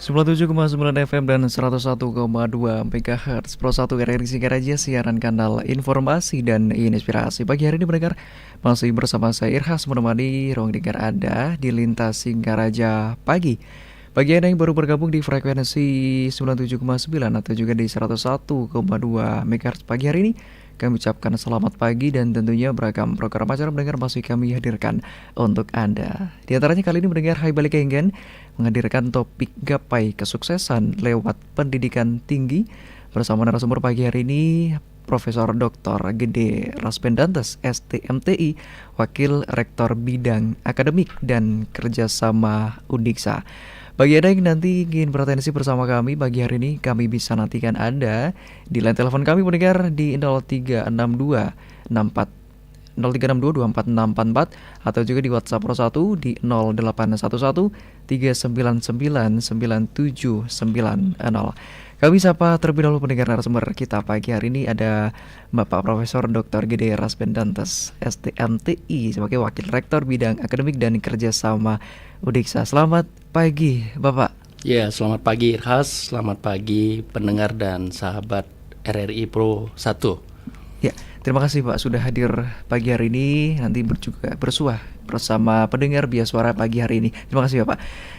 97,9 FM dan 101,2 MHz Pro 1 RRI Singaraja, siaran kanal informasi dan inspirasi. Pagi hari ini mendengar masih bersama saya Irhas menemani ruang dengar Anda di Lintas Singaraja Pagi. Bagi Anda yang baru bergabung di frekuensi 97,9 atau juga di 101,2 MHz pagi hari ini, kami ucapkan selamat pagi dan tentunya beragam program acara mendengar masih kami hadirkan untuk Anda. Di antaranya kali ini mendengar Hai Balik Enggen menghadirkan topik gapai kesuksesan lewat pendidikan tinggi bersama narasumber pagi hari ini Profesor Dr. Gede Raspendantes STMTI, Wakil Rektor Bidang Akademik dan Kerjasama Undiksa. Bagi Anda yang nanti ingin beratensi bersama kami pagi hari ini, kami bisa nantikan Anda di line telepon kami mendengar di 0362 24 atau juga di WhatsApp Pro 1 di 0811 399 9790. Kami sapa terlebih dahulu pendengar narasumber kita pagi hari ini ada Bapak Profesor Dr. Gede Raspendantes STMTI sebagai Wakil Rektor Bidang Akademik dan Kerjasama Undiksa. Selamat pagi Bapak. Ya, selamat pagi Irhas, selamat pagi pendengar dan sahabat RRI Pro 1. Ya, terima kasih Pak sudah hadir pagi hari ini. Nanti juga bersuah bersama pendengar Bias Suara pagi hari ini. Terima kasih Bapak.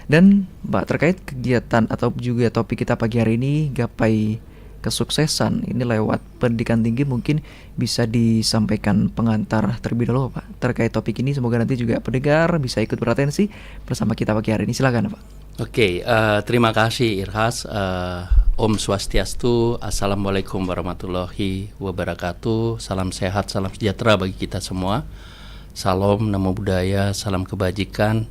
Dan Mbak, terkait kegiatan atau juga topik kita pagi hari ini, gapai kesuksesan ini lewat pendidikan tinggi, mungkin bisa disampaikan pengantar terlebih dahulu Pak terkait topik ini. Semoga nanti juga pendengar bisa ikut beratensi bersama kita pagi hari ini. Silakan Pak. Oke, terima kasih Irhas. Om Swastiastu, Assalamualaikum warahmatullahi wabarakatuh. Salam sehat, salam sejahtera bagi kita semua. Salam Namo Buddhaya, salam kebajikan,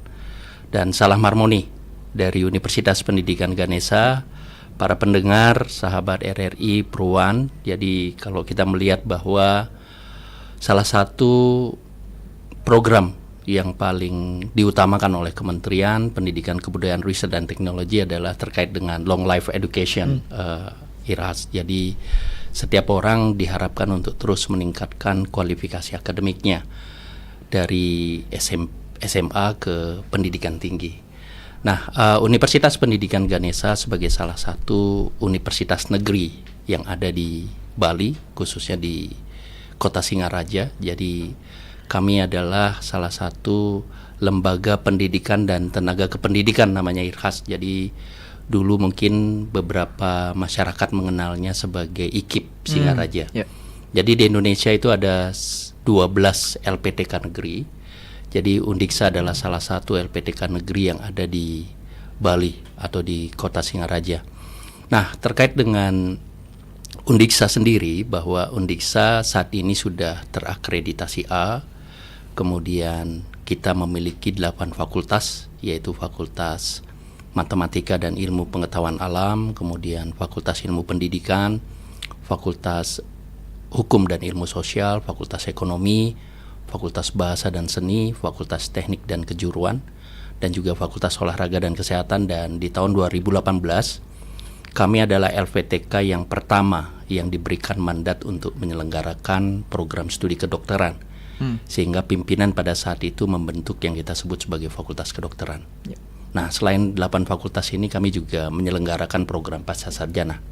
dan salam harmoni dari Universitas Pendidikan Ganesha. Para pendengar, sahabat RRI Pro 1. Jadi kalau kita melihat bahwa salah satu program yang paling diutamakan oleh Kementerian Pendidikan, Kebudayaan, Riset, dan Teknologi adalah terkait dengan long life education, Irhas. Jadi setiap orang diharapkan untuk terus meningkatkan kualifikasi akademiknya dari SMA ke pendidikan tinggi. Nah, Universitas Pendidikan Ganesha sebagai salah satu universitas negeri yang ada di Bali, khususnya di Kota Singaraja. Jadi kami adalah salah satu lembaga pendidikan dan tenaga kependidikan namanya Irhas. Jadi dulu mungkin beberapa masyarakat mengenalnya sebagai IKIP Singaraja. Jadi di Indonesia itu ada 12 LPTK negeri. Jadi Undiksa adalah salah satu LPTK negeri yang ada di Bali atau di Kota Singaraja. Nah, terkait dengan Undiksa sendiri, bahwa Undiksa saat ini sudah terakreditasi A. Kemudian kita memiliki 8 fakultas, yaitu Fakultas Matematika dan Ilmu Pengetahuan Alam, kemudian Fakultas Ilmu Pendidikan, Fakultas Hukum dan Ilmu Sosial, Fakultas Ekonomi, Fakultas Bahasa dan Seni, Fakultas Teknik dan Kejuruan, dan juga Fakultas Olahraga dan Kesehatan. Dan di tahun 2018 kami adalah LPTK yang pertama yang diberikan mandat untuk menyelenggarakan program studi kedokteran. Sehingga pimpinan pada saat itu membentuk yang kita sebut sebagai Fakultas Kedokteran. Nah, selain 8 fakultas ini, kami juga menyelenggarakan program pascasarjana.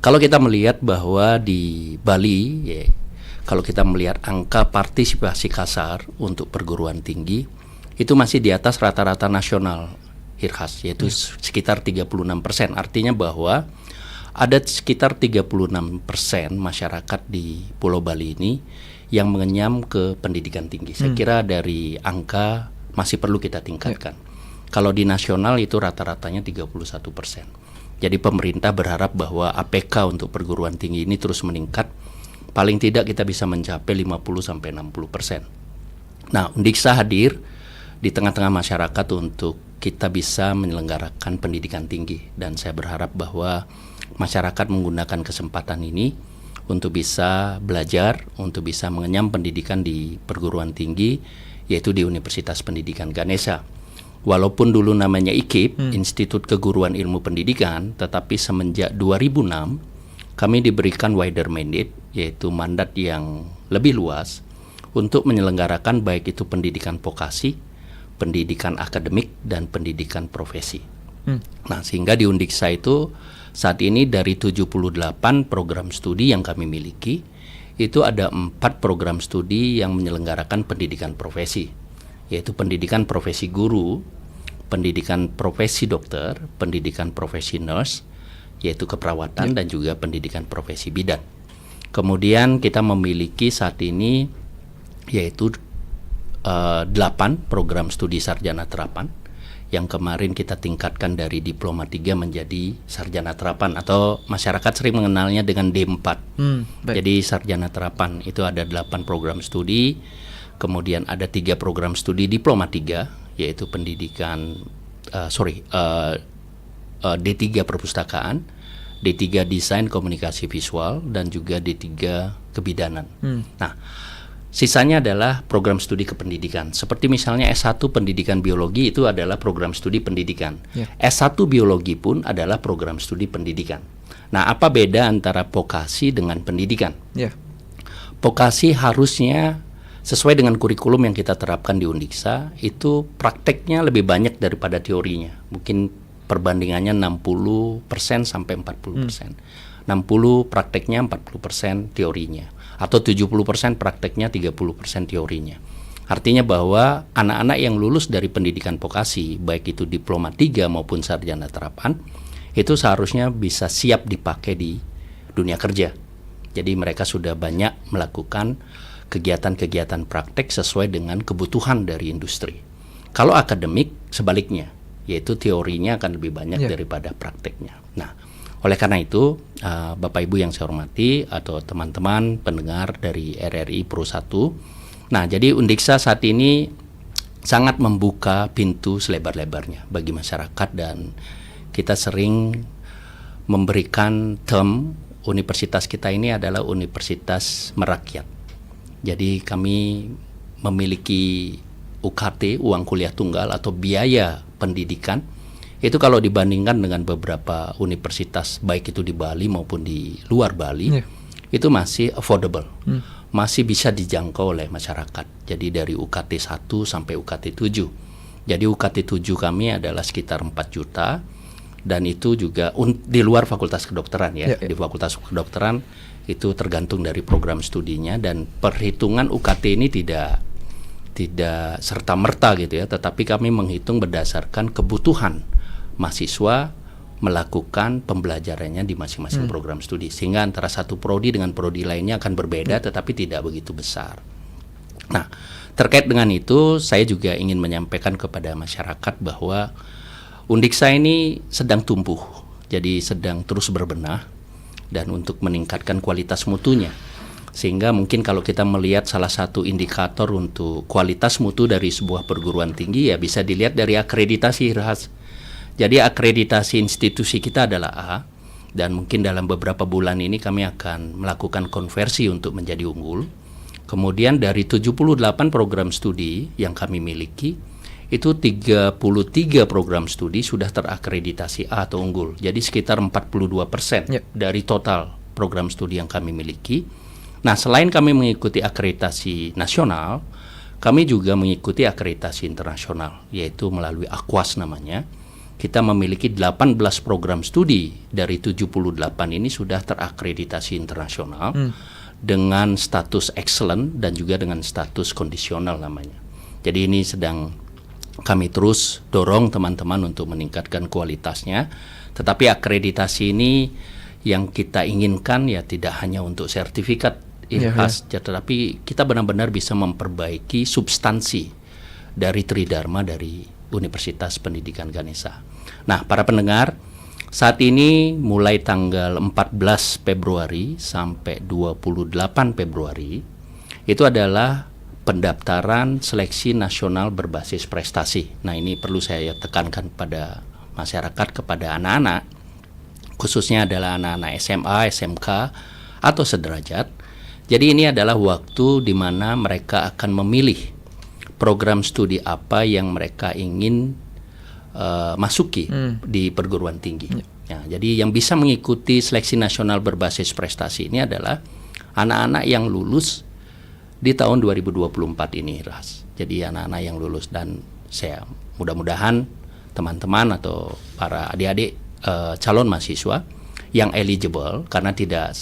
Kalau kita melihat bahwa di Bali, kalau kita melihat angka partisipasi kasar untuk perguruan tinggi, itu masih di atas rata-rata nasional, Irhas, yaitu sekitar 36%. Artinya bahwa ada sekitar 36% masyarakat di Pulau Bali ini yang mengenyam ke pendidikan tinggi. Saya kira dari angka masih perlu kita tingkatkan. Kalau di nasional itu rata-ratanya 31%. Jadi pemerintah berharap bahwa APK untuk perguruan tinggi ini terus meningkat. Paling tidak kita bisa mencapai 50-60%. Nah, Undiksa hadir di tengah-tengah masyarakat untuk kita bisa menyelenggarakan pendidikan tinggi. Dan saya berharap bahwa masyarakat menggunakan kesempatan ini untuk bisa belajar, untuk bisa mengenyam pendidikan di perguruan tinggi, yaitu di Universitas Pendidikan Ganesha. Walaupun dulu namanya IKIP, Institut Keguruan Ilmu Pendidikan, tetapi semenjak 2006 kami diberikan wider mandate, yaitu mandat yang lebih luas untuk menyelenggarakan baik itu pendidikan vokasi, pendidikan akademik, dan pendidikan profesi. Nah, sehingga di Undiksa itu saat ini dari 78 program studi yang kami miliki, itu ada 4 program studi yang menyelenggarakan pendidikan profesi, yaitu pendidikan profesi guru, pendidikan profesi dokter, pendidikan profesi nurse, yaitu keperawatan, dan juga pendidikan profesi bidan. Kemudian kita memiliki saat ini yaitu 8 program studi sarjana terapan yang kemarin kita tingkatkan dari diploma 3 menjadi sarjana terapan, atau masyarakat sering mengenalnya dengan D4. Jadi sarjana terapan itu ada 8 program studi, kemudian ada 3 program studi diploma 3, yaitu pendidikan D3 perpustakaan, D3 desain komunikasi visual, dan juga D3 kebidanan. Nah, sisanya adalah program studi kependidikan. Seperti misalnya S1 pendidikan biologi itu adalah program studi pendidikan. S1 biologi pun adalah program studi pendidikan. Nah, apa beda antara vokasi dengan pendidikan? Vokasi harusnya sesuai dengan kurikulum yang kita terapkan di Undiksa, itu prakteknya lebih banyak daripada teorinya. Mungkin perbandingannya 60% sampai 40%. 60 prakteknya, 40% teorinya. Atau 70% prakteknya, 30% teorinya. Artinya bahwa anak-anak yang lulus dari pendidikan vokasi, baik itu diploma 3 maupun sarjana terapan, itu seharusnya bisa siap dipakai di dunia kerja. Jadi mereka sudah banyak melakukan kegiatan-kegiatan praktek sesuai dengan kebutuhan dari industri. Kalau akademik sebaliknya, yaitu teorinya akan lebih banyak daripada prakteknya. Nah, oleh karena itu, Bapak Ibu yang saya hormati atau teman-teman pendengar dari RRI Pro 1, nah jadi Undiksa saat ini sangat membuka pintu selebar-lebarnya bagi masyarakat, dan kita sering memberikan term universitas kita ini adalah universitas merakyat. Jadi kami memiliki UKT, uang kuliah tunggal atau biaya pendidikan, itu kalau dibandingkan dengan beberapa universitas baik itu di Bali maupun di luar Bali, itu masih affordable, masih bisa dijangkau oleh masyarakat. Jadi dari UKT 1 sampai UKT 7. Jadi UKT 7 kami adalah sekitar 4 juta, dan itu juga di luar fakultas kedokteran ya. Di fakultas kedokteran itu tergantung dari program studinya, dan perhitungan UKT ini tidak serta-merta gitu ya, tetapi kami menghitung berdasarkan kebutuhan mahasiswa melakukan pembelajarannya di masing-masing program studi, sehingga antara satu prodi dengan prodi lainnya akan berbeda, tetapi tidak begitu besar. Nah, terkait dengan itu saya juga ingin menyampaikan kepada masyarakat bahwa Undiksa ini sedang tumbuh, jadi sedang terus berbenah, dan untuk meningkatkan kualitas mutunya. Sehingga mungkin kalau kita melihat salah satu indikator untuk kualitas mutu dari sebuah perguruan tinggi, ya bisa dilihat dari akreditasi. Jadi akreditasi institusi kita adalah A, dan mungkin dalam beberapa bulan ini kami akan melakukan konversi untuk menjadi unggul. Kemudian dari 78 program studi yang kami miliki, itu 33 program studi sudah terakreditasi A atau unggul. Jadi sekitar 42% dari total program studi yang kami miliki. Nah, selain kami mengikuti akreditasi nasional, kami juga mengikuti akreditasi internasional, yaitu melalui AQUAS namanya. Kita memiliki 18 program studi dari 78 ini sudah terakreditasi internasional dengan status excellent dan juga dengan status kondisional namanya. Jadi ini sedang kami terus dorong teman-teman untuk meningkatkan kualitasnya. Tetapi akreditasi ini yang kita inginkan ya tidak hanya untuk sertifikat IRHAS, tetapi kita benar-benar bisa memperbaiki substansi dari Tridharma dari Universitas Pendidikan Ganesha. Nah, para pendengar, saat ini mulai tanggal 14 Februari sampai 28 Februari itu adalah pendaftaran seleksi nasional berbasis prestasi. Nah, ini perlu saya tekankan pada masyarakat, kepada anak-anak, khususnya adalah anak-anak SMA, SMK, atau sederajat. Jadi ini adalah waktu di mana mereka akan memilih program studi apa yang mereka ingin masuki di perguruan tinggi. Ya, jadi yang bisa mengikuti seleksi nasional berbasis prestasi ini adalah anak-anak yang lulus di tahun 2024 ini, Ras. Jadi anak-anak yang lulus, dan saya mudah-mudahan teman-teman atau para adik-adik calon mahasiswa yang eligible, karena tidak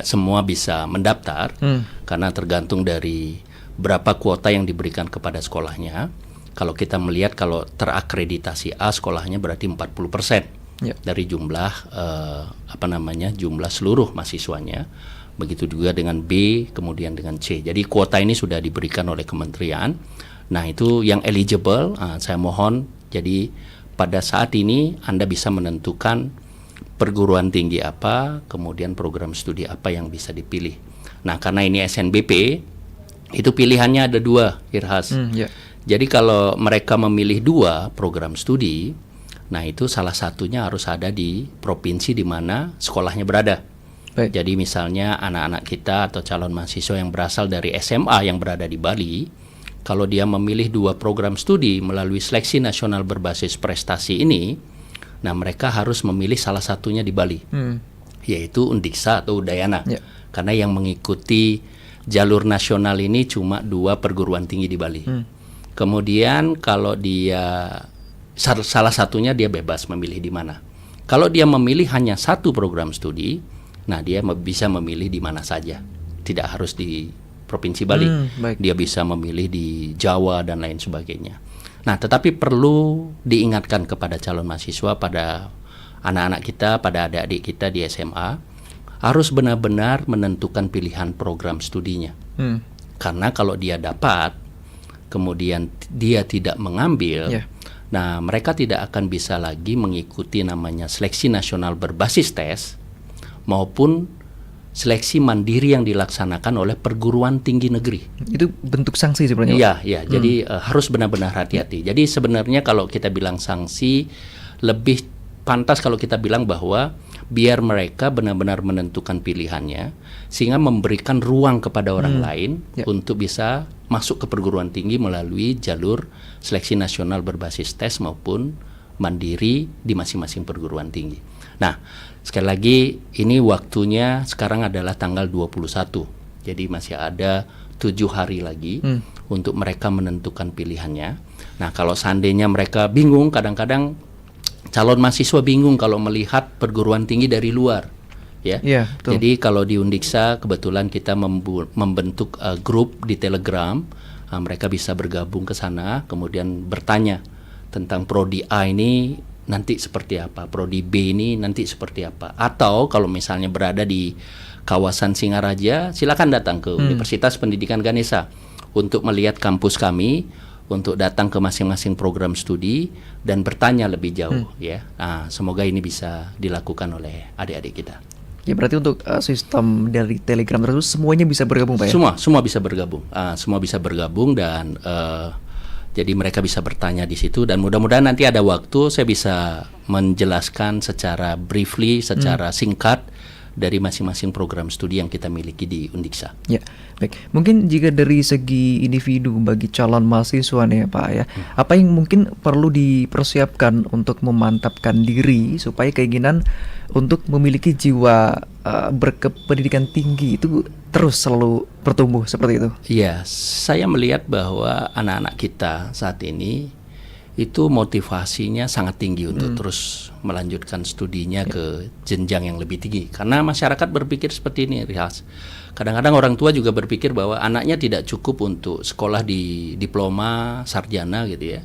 semua bisa mendaftar karena tergantung dari berapa kuota yang diberikan kepada sekolahnya. Kalau kita melihat kalau terakreditasi A sekolahnya berarti 40% dari jumlah jumlah seluruh mahasiswanya. Begitu juga dengan B, kemudian dengan C. Jadi kuota ini sudah diberikan oleh kementerian. Nah, itu yang eligible, saya mohon, jadi pada saat ini Anda bisa menentukan perguruan tinggi apa, kemudian program studi apa yang bisa dipilih. Nah, karena ini SNBP, itu pilihannya ada 2, Irhas. Jadi kalau mereka memilih 2 program studi, nah itu salah satunya harus ada di provinsi di mana sekolahnya berada. Baik. Jadi misalnya anak-anak kita atau calon mahasiswa yang berasal dari SMA yang berada di Bali, kalau dia memilih 2 program studi melalui seleksi nasional berbasis prestasi ini, nah mereka harus memilih salah satunya di Bali, yaitu Undiksa atau Udayana. Karena yang mengikuti jalur nasional ini cuma 2 perguruan tinggi di Bali. Kemudian kalau dia salah satunya dia bebas memilih di mana. Kalau dia memilih hanya 1 program studi, nah dia bisa memilih di mana saja. Tidak harus di Provinsi Bali. Dia bisa memilih di Jawa dan lain sebagainya. Nah, tetapi perlu diingatkan kepada calon mahasiswa, pada anak-anak kita, pada adik-adik kita di SMA, harus benar-benar menentukan pilihan program studinya. Karena kalau dia dapat, kemudian dia tidak mengambil, nah mereka tidak akan bisa lagi mengikuti namanya seleksi nasional berbasis tes maupun seleksi mandiri yang dilaksanakan oleh perguruan tinggi negeri. Itu bentuk sanksi sebenarnya. Iya. Jadi harus benar-benar hati-hati. Jadi sebenarnya kalau kita bilang sanksi, lebih pantas kalau kita bilang bahwa biar mereka benar-benar menentukan pilihannya, sehingga memberikan ruang kepada orang lain untuk bisa masuk ke perguruan tinggi melalui jalur seleksi nasional berbasis tes maupun mandiri di masing-masing perguruan tinggi. Nah, sekali lagi ini waktunya sekarang adalah tanggal 21. Jadi masih ada 7 hari lagi untuk mereka menentukan pilihannya. Nah, kalau seandainya mereka bingung, kadang-kadang calon mahasiswa bingung kalau melihat perguruan tinggi dari luar. Jadi kalau di Undiksa kebetulan kita membentuk grup di Telegram, mereka bisa bergabung ke sana, kemudian bertanya tentang prodi A ini nanti seperti apa, prodi B ini nanti seperti apa. Atau kalau misalnya berada di kawasan Singaraja, silakan datang ke Universitas Pendidikan Ganesha untuk melihat kampus kami, untuk datang ke masing-masing program studi dan bertanya lebih jauh ya. Nah, semoga ini bisa dilakukan oleh adik-adik kita. Ya, berarti untuk sistem dari Telegram tersebut semuanya bisa bergabung, Pak ya? Semua bisa bergabung. Semua bisa bergabung dan jadi mereka bisa bertanya di situ, dan mudah-mudahan nanti ada waktu saya bisa menjelaskan secara briefly, secara singkat dari masing-masing program studi yang kita miliki di Undiksa. Ya, baik. Mungkin jika dari segi individu bagi calon mahasiswa nih Pak ya, apa yang mungkin perlu dipersiapkan untuk memantapkan diri supaya keinginan untuk memiliki jiwa berkependidikan tinggi itu terus selalu bertumbuh seperti itu? Iya, saya melihat bahwa anak-anak kita saat ini itu motivasinya sangat tinggi untuk terus melanjutkan studinya ke jenjang yang lebih tinggi. Karena masyarakat berpikir seperti ini, Rihas. Kadang-kadang orang tua juga berpikir bahwa anaknya tidak cukup untuk sekolah di diploma, sarjana gitu ya.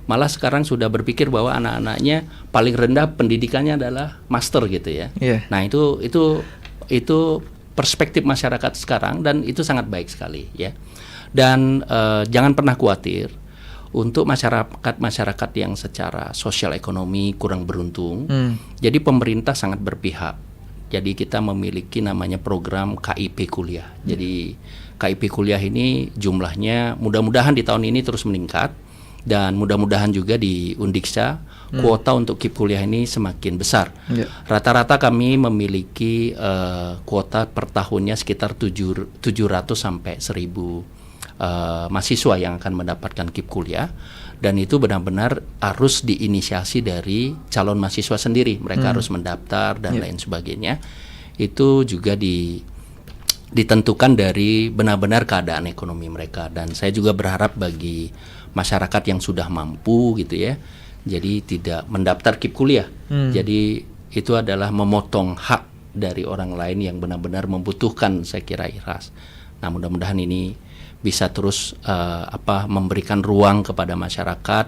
Malah sekarang sudah berpikir bahwa anak-anaknya paling rendah pendidikannya adalah master gitu ya. Nah, itu perspektif masyarakat sekarang, dan itu sangat baik sekali ya. Dan jangan pernah khawatir untuk masyarakat yang secara sosial ekonomi kurang beruntung. Jadi pemerintah sangat berpihak. Jadi kita memiliki namanya program KIP kuliah. Jadi KIP kuliah ini jumlahnya mudah-mudahan di tahun ini terus meningkat, dan mudah-mudahan juga di Undiksa kuota untuk KIP kuliah ini semakin besar. Rata-rata kami memiliki kuota per tahunnya sekitar 700 sampai 1000 mahasiswa yang akan mendapatkan KIP kuliah, dan itu benar-benar harus diinisiasi dari calon mahasiswa sendiri. Mereka harus mendaftar dan lain sebagainya. Itu juga ditentukan dari benar-benar keadaan ekonomi mereka, dan saya juga berharap bagi masyarakat yang sudah mampu gitu ya, Jadi tidak mendaftar KIP kuliah. Jadi itu adalah memotong hak dari orang lain yang benar-benar membutuhkan, saya kira, IRHAS. Nah, mudah-mudahan ini bisa terus memberikan ruang kepada masyarakat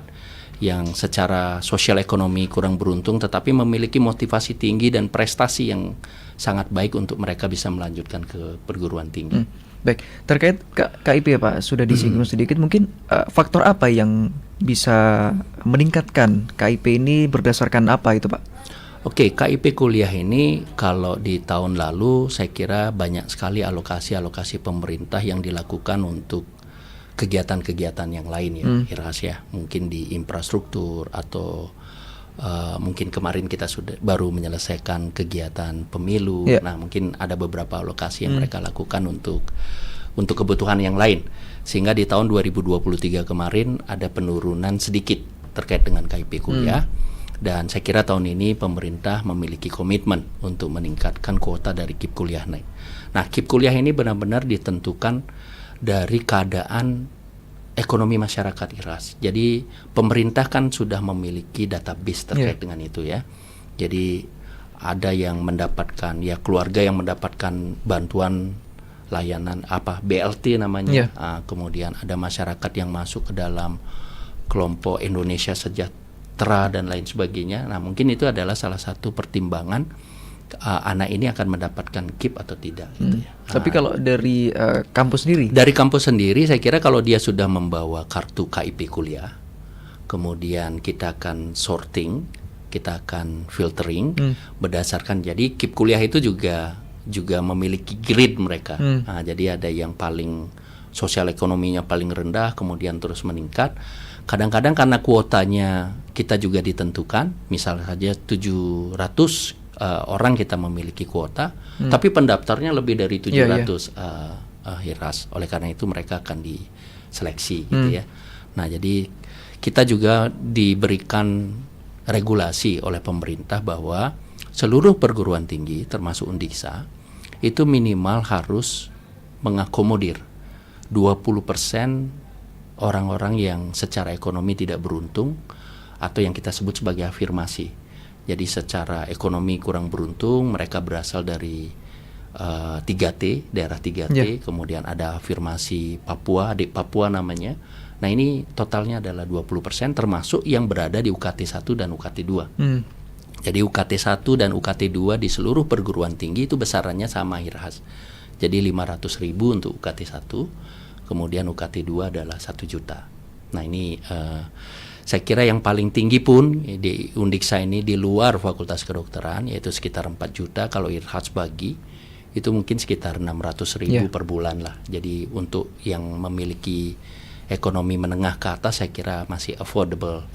yang secara sosial ekonomi kurang beruntung tetapi memiliki motivasi tinggi dan prestasi yang sangat baik untuk mereka bisa melanjutkan ke perguruan tinggi. Baik, terkait KIP ya Pak, sudah disinggung sedikit, mungkin faktor apa yang bisa meningkatkan KIP ini, berdasarkan apa itu Pak? Oke, KIP kuliah ini kalau di tahun lalu saya kira banyak sekali alokasi pemerintah yang dilakukan untuk kegiatan-kegiatan yang lain ya, IRHAS ya, mungkin di infrastruktur atau mungkin kemarin kita sudah baru menyelesaikan kegiatan pemilu. Nah, mungkin ada beberapa alokasi yang mereka lakukan untuk kebutuhan yang lain. Sehingga di tahun 2023 kemarin ada penurunan sedikit terkait dengan KIP kuliah. Dan saya kira tahun ini pemerintah memiliki komitmen untuk meningkatkan kuota dari KIP kuliah naik. Nah, KIP kuliah ini benar-benar ditentukan dari keadaan ekonomi masyarakat IRHAS. Jadi pemerintah kan sudah memiliki database terkait dengan itu ya. Jadi ada yang mendapatkan, ya keluarga yang mendapatkan bantuan layanan BLT namanya. Kemudian ada masyarakat yang masuk ke dalam kelompok Indonesia Sejahtera dan lain sebagainya. Nah, mungkin itu adalah salah satu pertimbangan anak ini akan mendapatkan KIP atau tidak gitu ya. Tapi kalau dari kampus sendiri? Dari kampus sendiri saya kira kalau dia sudah membawa kartu KIP kuliah, kemudian kita akan sorting, kita akan filtering berdasarkan, jadi KIP kuliah itu juga memiliki grade mereka. Nah, jadi ada yang paling sosial ekonominya paling rendah, kemudian terus meningkat. Kadang-kadang karena kuotanya kita juga ditentukan, misalnya saja 700 orang kita memiliki kuota, tapi pendaftarnya lebih dari 700 IRHAS. Oleh karena itu mereka akan diseleksi gitu ya. Nah, jadi kita juga diberikan regulasi oleh pemerintah bahwa seluruh perguruan tinggi termasuk Undiksa itu minimal harus mengakomodir 20% orang-orang yang secara ekonomi tidak beruntung atau yang kita sebut sebagai afirmasi. Jadi secara ekonomi kurang beruntung, mereka berasal dari 3T, daerah 3T, kemudian ada afirmasi Papua, adik Papua namanya. Nah, ini totalnya adalah 20%, termasuk yang berada di UKT 1 dan UKT 2. Jadi UKT 1 dan UKT 2 di seluruh perguruan tinggi itu besarannya sama IRHAS. Jadi 500.000 untuk UKT 1, kemudian UKT 2 adalah 1 juta. Nah, ini saya kira yang paling tinggi pun di Undiksa ini di luar Fakultas Kedokteran yaitu sekitar 4 juta. Kalau IRHAS bagi itu mungkin sekitar 600.000 per bulan lah. Jadi untuk yang memiliki ekonomi menengah ke atas saya kira masih affordable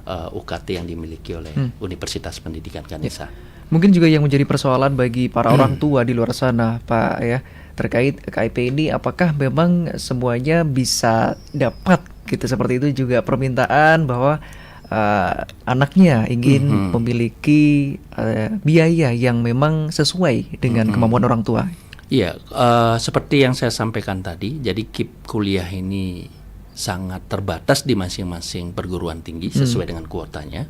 UKT yang dimiliki oleh Universitas Pendidikan Ganesha. Mungkin juga yang menjadi persoalan bagi para orang tua di luar sana Pak ya, terkait KIP ini, apakah memang semuanya bisa dapat gitu, seperti itu juga permintaan bahwa anaknya ingin memiliki biaya yang memang sesuai dengan kemampuan orang tua. Iya, seperti yang saya sampaikan tadi, jadi KIP kuliah ini sangat terbatas di masing-masing perguruan tinggi sesuai dengan kuotanya.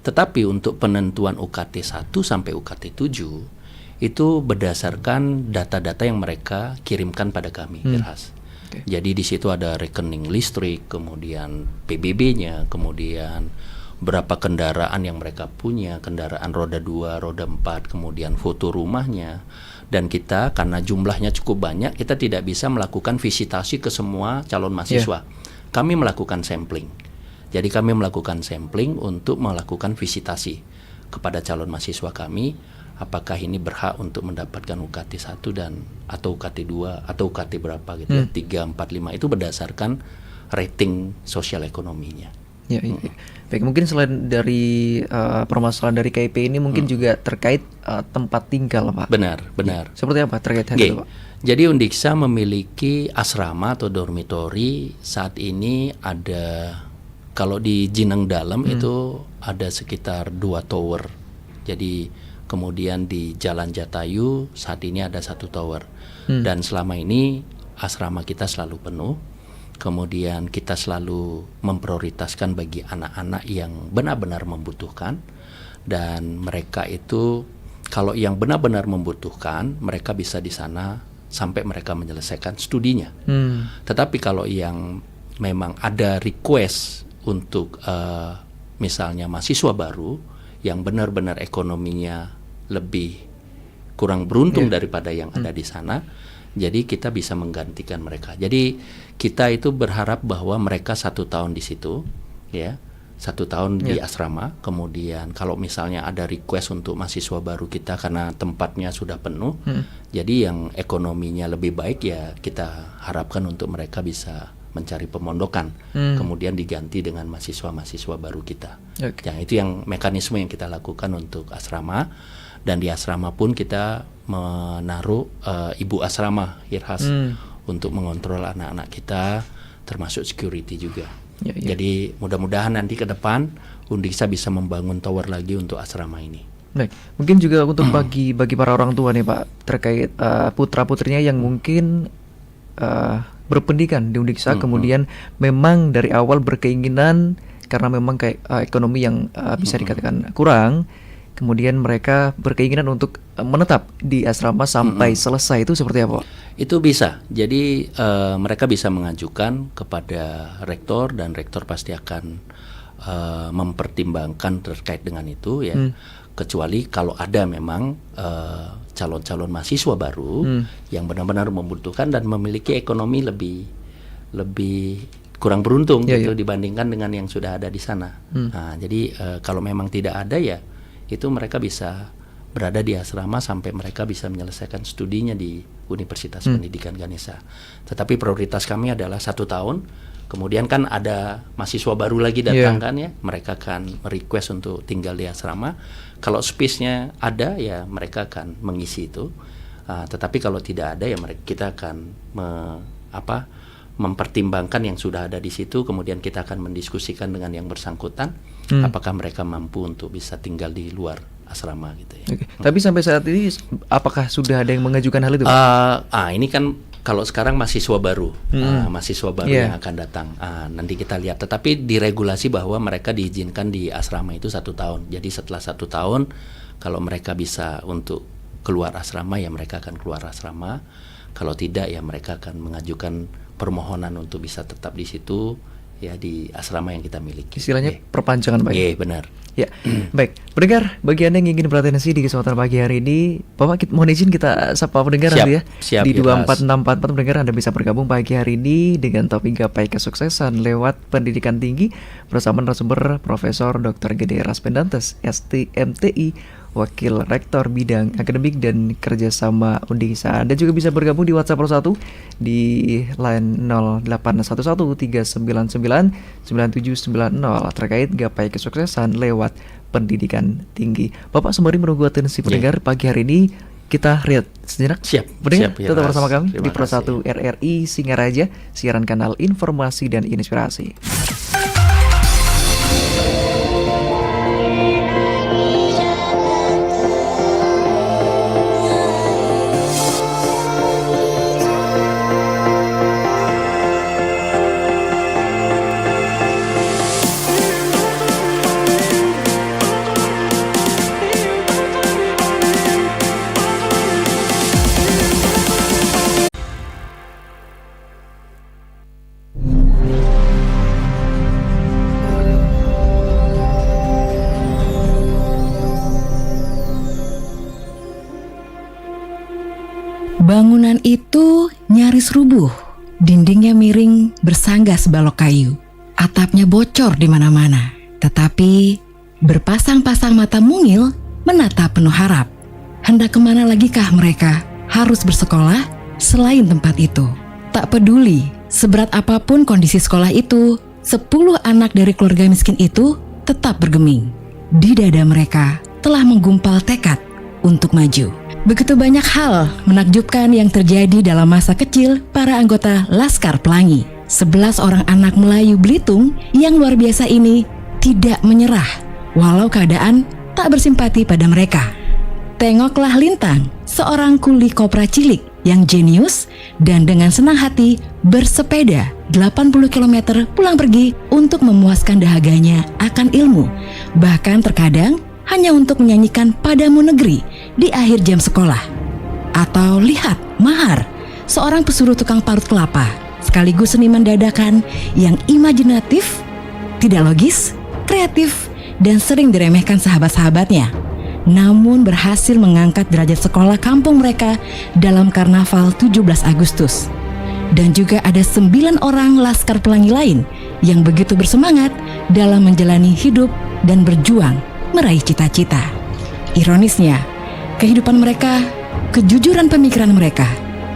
Tetapi untuk penentuan UKT 1 sampai UKT 7 itu berdasarkan data-data yang mereka kirimkan pada kami, IRHAS. Jadi di situ ada rekening listrik, kemudian PBB-nya, kemudian berapa kendaraan yang mereka punya, kendaraan roda 2, roda 4, kemudian foto rumahnya. Dan kita karena jumlahnya cukup banyak, kita tidak bisa melakukan visitasi ke semua calon mahasiswa. Kami melakukan sampling. Jadi kami melakukan sampling untuk melakukan visitasi kepada calon mahasiswa kami, apakah ini berhak untuk mendapatkan UKT 1 dan atau UKT 2 atau UKT berapa gitu ya, 3, 4, 5 itu berdasarkan rating sosial ekonominya. Ya, baik, mungkin selain dari permasalahan dari KIP ini mungkin juga terkait tempat tinggal Pak. Benar. Seperti apa terkait hal itu Pak? Jadi Undiksa memiliki asrama atau dormitori saat ini ada, kalau di Jineng Dalam itu ada sekitar 2 tower. Jadi kemudian di Jalan Jatayu saat ini ada 1 tower. Dan selama ini asrama kita selalu penuh. Kemudian kita selalu memprioritaskan bagi anak-anak yang benar-benar membutuhkan, dan mereka itu kalau yang benar-benar membutuhkan, mereka bisa di sana sampai mereka menyelesaikan studinya. Tetapi kalau yang memang ada request untuk misalnya mahasiswa baru yang benar-benar ekonominya lebih kurang beruntung daripada yang ada di sana, jadi kita bisa menggantikan mereka. Jadi kita itu berharap bahwa mereka 1 tahun di situ, ya, 1 tahun di asrama. Kemudian kalau misalnya ada request untuk mahasiswa baru kita karena tempatnya sudah penuh, jadi yang ekonominya lebih baik ya kita harapkan untuk mereka bisa mencari pemondokan, kemudian diganti dengan mahasiswa-mahasiswa baru kita. Yang itu yang mekanisme yang kita lakukan untuk asrama. Dan di asrama pun kita menaruh ibu asrama, Irhas, untuk mengontrol anak-anak kita, termasuk security juga. Jadi mudah-mudahan nanti ke depan Undiksa bisa membangun tower lagi untuk asrama ini. Baik, mungkin juga untuk bagi para orang tua nih Pak, terkait putra-putrinya yang mungkin berpendidikan di Undiksa, kemudian memang dari awal berkeinginan karena memang kayak ekonomi yang bisa dikatakan kurang, kemudian mereka berkeinginan untuk menetap di asrama sampai selesai, itu seperti apa? Itu bisa. Jadi mereka bisa mengajukan kepada rektor, dan rektor pasti akan mempertimbangkan terkait dengan itu, ya. Kecuali kalau ada memang calon-calon mahasiswa baru yang benar-benar membutuhkan dan memiliki ekonomi lebih kurang beruntung dibandingkan dengan yang sudah ada di sana. Nah, jadi kalau memang tidak ada, ya itu mereka bisa berada di asrama sampai mereka bisa menyelesaikan studinya di Universitas Pendidikan Ganesha. Tetapi prioritas kami adalah 1 tahun. Kemudian kan ada mahasiswa baru lagi datang kan, ya, mereka akan request untuk tinggal di asrama. Kalau space-nya ada, ya mereka akan mengisi itu. Tetapi kalau tidak ada, ya kita akan mempertimbangkan yang sudah ada di situ. Kemudian kita akan mendiskusikan dengan yang bersangkutan, apakah mereka mampu untuk bisa tinggal di luar asrama gitu, ya. Tapi sampai saat ini apakah sudah ada yang mengajukan hal itu? Ini kan kalau sekarang mahasiswa baru, yang akan datang. Nanti kita lihat. Tetapi diregulasi bahwa mereka diizinkan di asrama itu 1 tahun. Jadi setelah 1 tahun, kalau mereka bisa untuk keluar asrama, ya mereka akan keluar asrama. Kalau tidak, ya mereka akan mengajukan permohonan untuk bisa tetap di situ, ya, di asrama yang kita miliki. Istilahnya perpanjangan, Pak. Iya, benar. Ya, baik. Pendengar, bagi Anda yang ingin beratensi di kesempatan pagi hari ini, Bapak mohon izin kita sapa pendengar nanti, ya. Siap, di ya, 24644 pendengar Anda bisa bergabung pagi hari ini dengan topik gapai kesuksesan lewat pendidikan tinggi bersama narasumber Profesor Dr. Gede Raspendantes, STMTI, Wakil Rektor Bidang Akademik dan Kerjasama Undiksa. Anda juga bisa bergabung di WhatsApp Pro 1 di line 0811-399-9790 terkait gapai kesuksesan lewat pendidikan tinggi. Bapak sembari menunggu atensi pendengar pagi hari ini, kita lihat sejenak. Pendengar, tetap bersama kami di Pro 1 RRI Singaraja, siaran kanal informasi dan inspirasi. Bangunan itu nyaris rubuh, dindingnya miring bersangga sebalok kayu, atapnya bocor di mana-mana. Tetapi berpasang-pasang mata mungil menatap penuh harap. Hendak kemana lagikah mereka harus bersekolah selain tempat itu? Tak peduli seberat apapun kondisi sekolah itu, 10 anak dari keluarga miskin itu tetap bergeming. Di dada mereka telah menggumpal tekad untuk maju. Begitu banyak hal menakjubkan yang terjadi dalam masa kecil para anggota Laskar Pelangi. 11 orang anak Melayu Belitung yang luar biasa ini tidak menyerah, walau keadaan tak bersimpati pada mereka. Tengoklah Lintang, seorang kuli kopra cilik yang jenius dan dengan senang hati bersepeda 80 km pulang pergi untuk memuaskan dahaganya akan ilmu. Bahkan terkadang hanya untuk menyanyikan Padamu Negeri di akhir jam sekolah. Atau lihat Mahar, seorang pesuruh tukang parut kelapa, sekaligus seniman dadakan yang imajinatif, tidak logis, kreatif, dan sering diremehkan sahabat-sahabatnya. Namun berhasil mengangkat derajat sekolah kampung mereka dalam Karnaval 17 Agustus. Dan juga ada 9 orang laskar pelangi lain yang begitu bersemangat dalam menjalani hidup dan berjuang meraih cita-cita. Ironisnya, kehidupan mereka, kejujuran pemikiran mereka,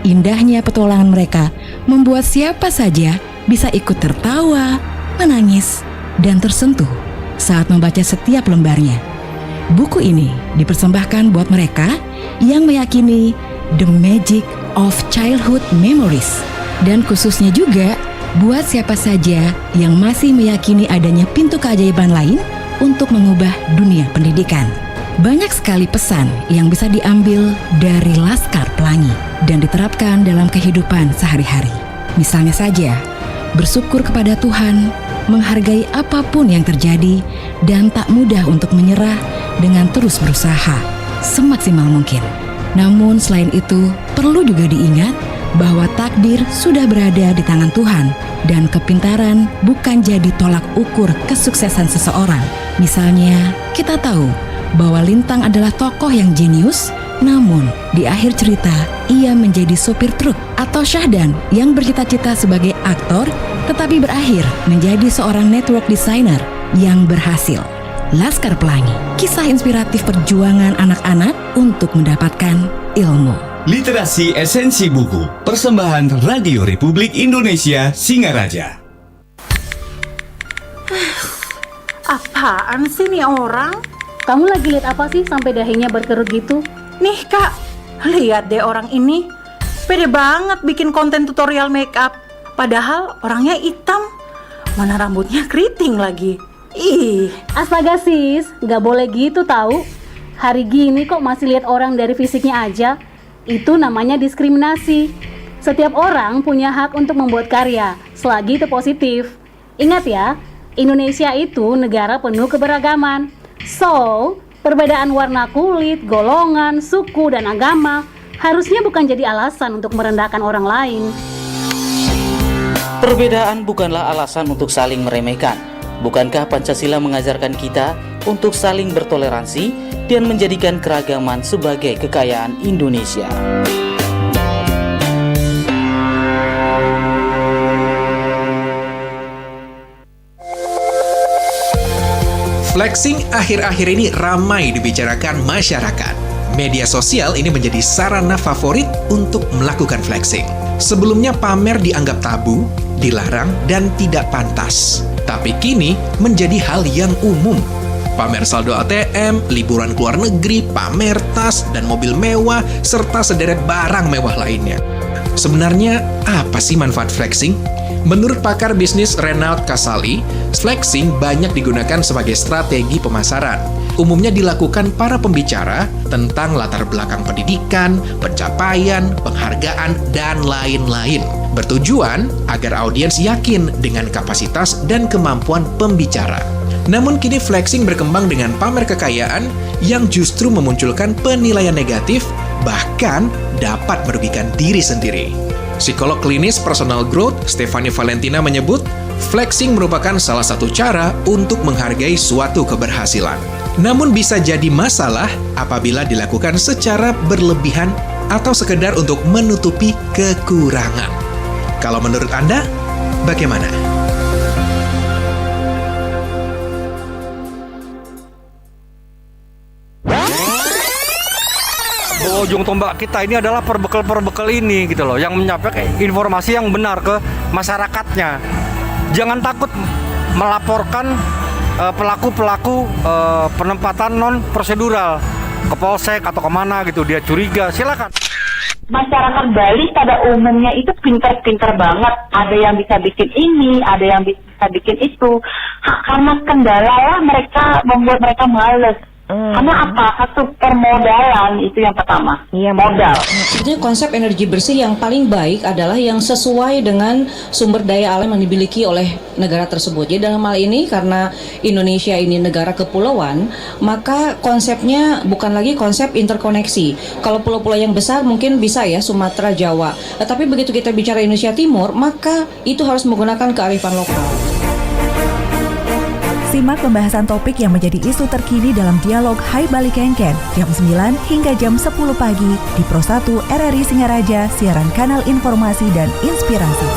indahnya petualangan mereka membuat siapa saja bisa ikut tertawa, menangis, dan tersentuh saat membaca setiap lembarnya. Buku ini dipersembahkan buat mereka yang meyakini the magic of childhood memories, dan khususnya juga buat siapa saja yang masih meyakini adanya pintu keajaiban lain untuk mengubah dunia pendidikan. Banyak sekali pesan yang bisa diambil dari Laskar Pelangi dan diterapkan dalam kehidupan sehari-hari. Misalnya saja, bersyukur kepada Tuhan, menghargai apapun yang terjadi, dan tak mudah untuk menyerah dengan terus berusaha semaksimal mungkin. Namun selain itu, perlu juga diingat bahwa takdir sudah berada di tangan Tuhan dan kepintaran bukan jadi tolak ukur kesuksesan seseorang. Misalnya, kita tahu bahwa Lintang adalah tokoh yang jenius, namun di akhir cerita ia menjadi sopir truk, atau Syahdan yang bercita-cita sebagai aktor tetapi berakhir menjadi seorang network designer yang berhasil. Laskar Pelangi, kisah inspiratif perjuangan anak-anak untuk mendapatkan ilmu. Literasi Esensi Buku, persembahan Radio Republik Indonesia Singaraja. Apaan sih nih orang? Kamu lagi lihat apa sih sampai dahinya berkerut gitu? Nih kak, lihat deh orang ini. Pede banget bikin konten tutorial make up. Padahal orangnya hitam. Mana rambutnya keriting lagi. Ih, Astaga sis, gak boleh gitu tahu. Hari gini kok masih lihat orang dari fisiknya aja. Itu namanya diskriminasi. Setiap orang punya hak untuk membuat karya, selagi itu positif. Ingat ya, Indonesia itu negara penuh keberagaman. So, perbedaan warna kulit, golongan, suku, dan agama harusnya bukan jadi alasan untuk merendahkan orang lain. Perbedaan bukanlah alasan untuk saling meremehkan. Bukankah Pancasila mengajarkan kita untuk saling bertoleransi dan menjadikan keragaman sebagai kekayaan Indonesia? Flexing akhir-akhir ini ramai dibicarakan masyarakat. Media sosial ini menjadi sarana favorit untuk melakukan flexing. Sebelumnya pamer dianggap tabu, dilarang, dan tidak pantas. Tapi kini menjadi hal yang umum. Pamer saldo ATM, liburan ke luar negeri, pamer tas dan mobil mewah, serta sederet barang mewah lainnya. Sebenarnya apa sih manfaat flexing? Menurut pakar bisnis Renald Kasali, flexing banyak digunakan sebagai strategi pemasaran. Umumnya dilakukan para pembicara tentang latar belakang pendidikan, pencapaian, penghargaan, dan lain-lain. Bertujuan agar audiens yakin dengan kapasitas dan kemampuan pembicara. Namun kini flexing berkembang dengan pamer kekayaan yang justru memunculkan penilaian negatif, bahkan dapat merugikan diri sendiri. Psikolog klinis personal growth Stephanie Valentina menyebut, flexing merupakan salah satu cara untuk menghargai suatu keberhasilan. Namun bisa jadi masalah apabila dilakukan secara berlebihan atau sekedar untuk menutupi kekurangan. Kalau menurut Anda, bagaimana? Ujung tombak kita ini adalah perbekal ini gitu loh, yang menyampaikan informasi yang benar ke masyarakatnya. Jangan takut melaporkan pelaku-pelaku penempatan non prosedural ke polsek atau kemana gitu, dia curiga, silakan. Masyarakat Bali pada umumnya itu pintar-pintar banget. Ada yang bisa bikin ini, ada yang bisa bikin itu. Karena kendala lah mereka membuat mereka males. Karena apa? Satu permodalan itu yang pertama. Iya, modal. Sebetulnya konsep energi bersih yang paling baik adalah yang sesuai dengan sumber daya alam yang dimiliki oleh negara tersebut. Jadi dalam hal ini karena Indonesia ini negara kepulauan, maka konsepnya bukan lagi konsep interkoneksi. Kalau pulau-pulau yang besar mungkin bisa ya Sumatera, Jawa. Tapi begitu kita bicara Indonesia Timur, maka itu harus menggunakan kearifan lokal. Simak pembahasan topik yang menjadi isu terkini dalam dialog Hai Bali Kengken jam 9 hingga jam 10 pagi di Pro 1 RRI Singaraja, siaran kanal informasi dan inspirasi.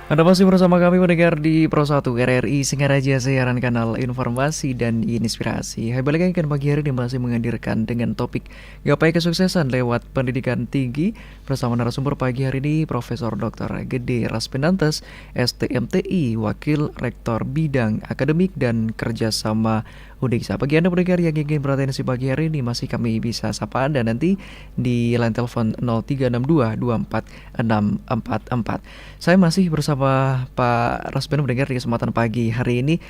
Anda masih bersama kami mendengar di Pro 1 RRI Singaraja, siaran kanal informasi dan inspirasi. Hai Bali Kengken pagi hari ini masih menghadirkan dengan topik gapai kesuksesan lewat pendidikan tinggi bersama narasumber pagi hari ini Profesor Dr. Gede Raspinantes, STMTI, Wakil Rektor Bidang Akademik dan Kerjasama Undiksa. Bagi Anda pendengar yang ingin beratensi pagi hari ini masih kami bisa sapa Anda nanti di line telepon 0362246644. Saya masih bersama Pak Raspin mendengar di kesempatan pagi hari ini.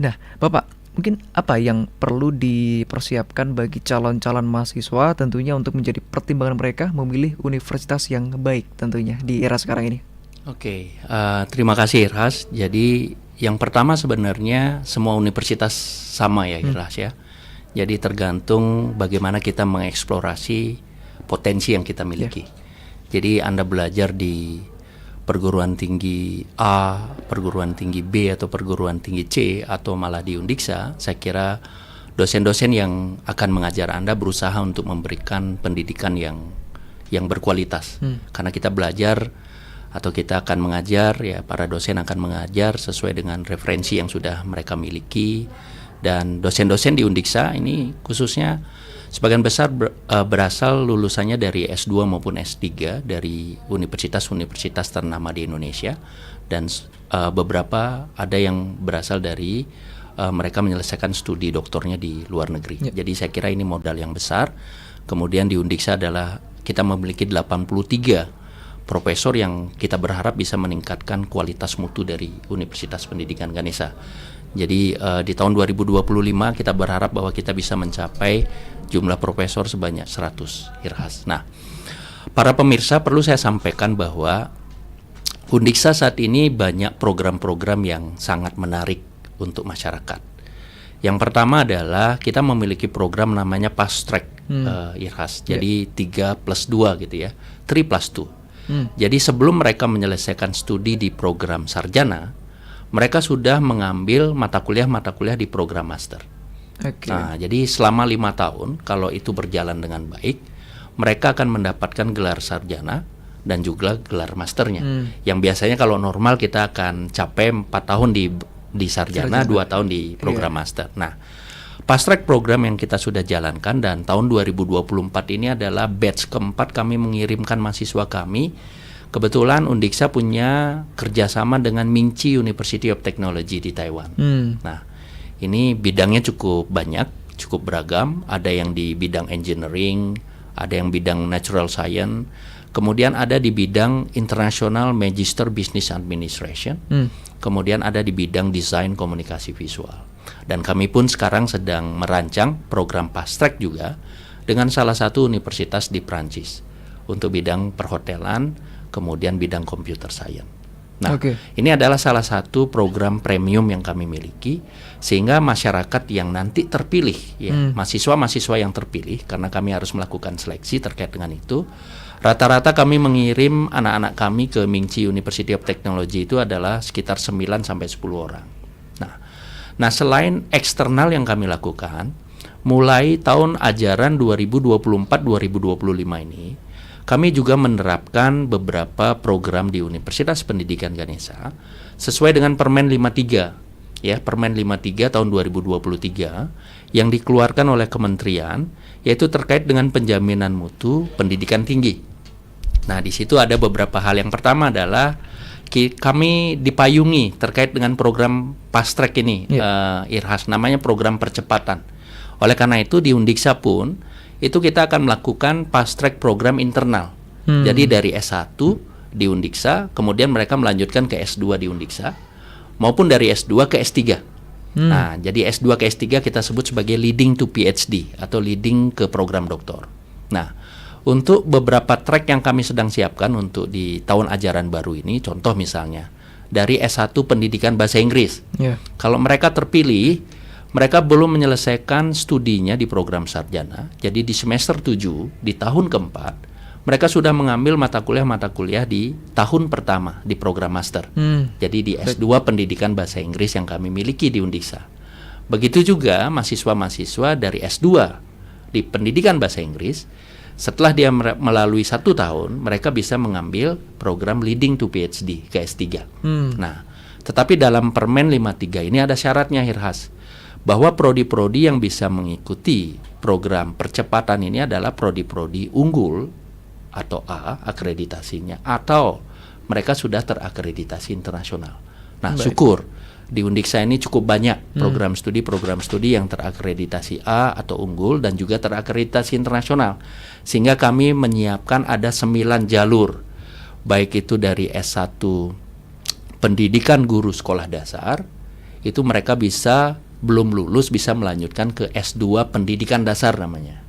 Nah, Bapak, mungkin apa yang perlu dipersiapkan bagi calon-calon mahasiswa tentunya untuk menjadi pertimbangan mereka memilih universitas yang baik tentunya di era sekarang ini? Oke, terima kasih Irhas. Jadi yang pertama sebenarnya semua universitas sama ya Irhas ya. Jadi tergantung bagaimana kita mengeksplorasi potensi yang kita miliki. Jadi Anda belajar di perguruan tinggi A, perguruan tinggi B atau perguruan tinggi C atau malah di Undiksa, saya kira dosen-dosen yang akan mengajar Anda berusaha untuk memberikan pendidikan yang berkualitas. Karena kita belajar atau kita akan mengajar, ya para dosen akan mengajar sesuai dengan referensi yang sudah mereka miliki. Dan dosen-dosen di Undiksa ini khususnya sebagian besar berasal lulusannya dari S2 maupun S3 dari universitas-universitas ternama di Indonesia, dan beberapa ada yang berasal dari mereka menyelesaikan studi doktornya di luar negeri. Jadi saya kira ini modal yang besar. Kemudian di Undiksa adalah kita memiliki 83 profesor yang kita berharap bisa meningkatkan kualitas mutu dari Universitas Pendidikan Ganesha. Jadi di tahun 2025 kita berharap bahwa kita bisa mencapai jumlah profesor sebanyak 100 Irhas. Nah, para pemirsa perlu saya sampaikan bahwa Undiksa saat ini banyak program-program yang sangat menarik untuk masyarakat. Yang pertama adalah kita memiliki program namanya Fast Track Irhas. Jadi 3+2 gitu ya, 3+2. Jadi sebelum mereka menyelesaikan studi di program sarjana, mereka sudah mengambil mata kuliah di program master. Nah, jadi selama 5 tahun, kalau itu berjalan dengan baik, mereka akan mendapatkan gelar sarjana dan juga gelar masternya. Yang biasanya kalau normal kita akan capai 4 tahun di sarjana, 2 tahun di program master. Nah, Fast Track program yang kita sudah jalankan, dan tahun 2024 ini adalah batch keempat kami mengirimkan mahasiswa kami. Kebetulan Undiksa punya kerjasama dengan Mingchi University of Technology di Taiwan. Nah, ini bidangnya cukup banyak, cukup beragam. Ada yang di bidang engineering, ada yang bidang natural science, kemudian ada di bidang International Magister Business Administration, kemudian ada di bidang desain komunikasi visual. Dan kami pun sekarang sedang merancang program Fast Track juga dengan salah satu universitas di Prancis untuk bidang perhotelan, kemudian bidang computer science. Nah, ini adalah salah satu program premium yang kami miliki, sehingga masyarakat yang nanti terpilih, ya, mahasiswa-mahasiswa yang terpilih, karena kami harus melakukan seleksi terkait dengan itu, Rata-rata kami mengirim anak-anak kami ke Mingchi University of Technology itu adalah sekitar 9 sampai 10 orang. Nah, selain eksternal yang kami lakukan, mulai tahun ajaran 2024-2025 ini, kami juga menerapkan beberapa program di Universitas Pendidikan Ganesha sesuai dengan Permen 53, ya, Permen 53 tahun 2023 yang dikeluarkan oleh kementerian, yaitu terkait dengan penjaminan mutu pendidikan tinggi. Nah, di situ ada beberapa hal. Yang pertama adalah kami dipayungi terkait dengan program fast track ini, Irhas, namanya program percepatan. Oleh karena itu di Undiksa pun itu kita akan melakukan fast track program internal. Jadi dari S1 di Undiksa, kemudian mereka melanjutkan ke S2 di Undiksa, maupun dari S2 ke S3. Nah, jadi S2 ke S3 kita sebut sebagai leading to PhD atau leading ke program doktor. Nah, untuk beberapa track yang kami sedang siapkan untuk di tahun ajaran baru ini, contoh misalnya dari S1 Pendidikan Bahasa Inggris. Kalau mereka terpilih, mereka belum menyelesaikan studinya di program sarjana. Jadi di semester 7, di tahun keempat, mereka sudah mengambil mata kuliah di tahun pertama di program master. Jadi di S2 Pendidikan Bahasa Inggris yang kami miliki di Undiksa. Begitu juga mahasiswa-mahasiswa dari S2 di Pendidikan Bahasa Inggris, setelah dia melalui 1 tahun, mereka bisa mengambil program leading to PhD ke S3. Nah, tetapi dalam Permen 53 ini ada syaratnya, Hirhas, bahwa prodi-prodi yang bisa mengikuti program percepatan ini adalah prodi-prodi unggul atau A akreditasinya, atau mereka sudah terakreditasi internasional. Nah, syukur di Undiksa ini cukup banyak program studi yang terakreditasi A atau unggul dan juga terakreditasi internasional. Sehingga kami menyiapkan ada 9 jalur, baik itu dari S1 Pendidikan Guru Sekolah Dasar, itu mereka bisa belum lulus bisa melanjutkan ke S2 Pendidikan Dasar namanya.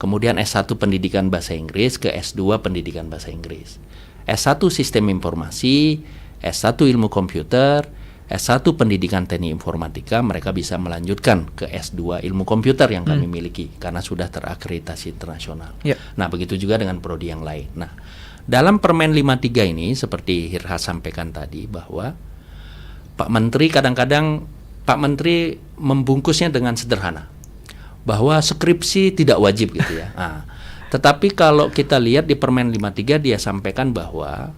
Kemudian S1 Pendidikan Bahasa Inggris ke S2 Pendidikan Bahasa Inggris. S1 Sistem Informasi, S1 Ilmu Komputer, S1 Pendidikan Teknik Informatika, mereka bisa melanjutkan ke S2 Ilmu Komputer yang kami miliki karena sudah terakreditasi internasional. Nah, begitu juga dengan prodi yang lain. Nah, dalam Permen 53 ini seperti Hirhas sampaikan tadi bahwa Pak Menteri kadang-kadang Pak Menteri membungkusnya dengan sederhana bahwa skripsi tidak wajib gitu ya. Nah, tetapi kalau kita lihat di Permen 53 dia sampaikan bahwa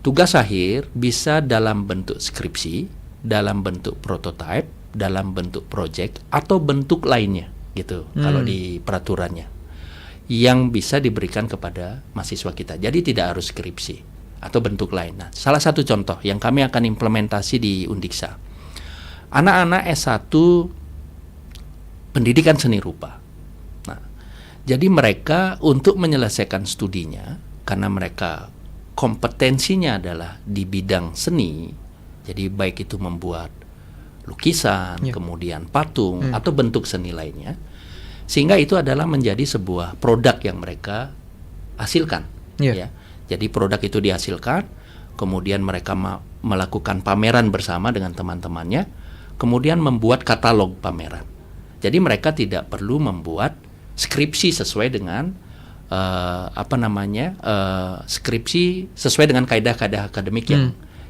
tugas akhir bisa dalam bentuk skripsi, dalam bentuk prototype, dalam bentuk project atau bentuk lainnya gitu. Kalau di peraturannya yang bisa diberikan kepada mahasiswa kita. Jadi tidak harus skripsi atau bentuk lain. Nah, salah satu contoh yang kami akan implementasi di Undiksa, anak-anak S1 Pendidikan Seni Rupa. Nah, jadi mereka untuk menyelesaikan studinya karena mereka kompetensinya adalah di bidang seni. Jadi baik itu membuat lukisan, kemudian patung atau bentuk seni lainnya, sehingga itu adalah menjadi sebuah produk yang mereka hasilkan. Ya. Jadi produk itu dihasilkan, kemudian mereka melakukan pameran bersama dengan teman-temannya, kemudian membuat katalog pameran. Jadi mereka tidak perlu membuat skripsi sesuai dengan skripsi sesuai dengan kaidah-kaidah akademik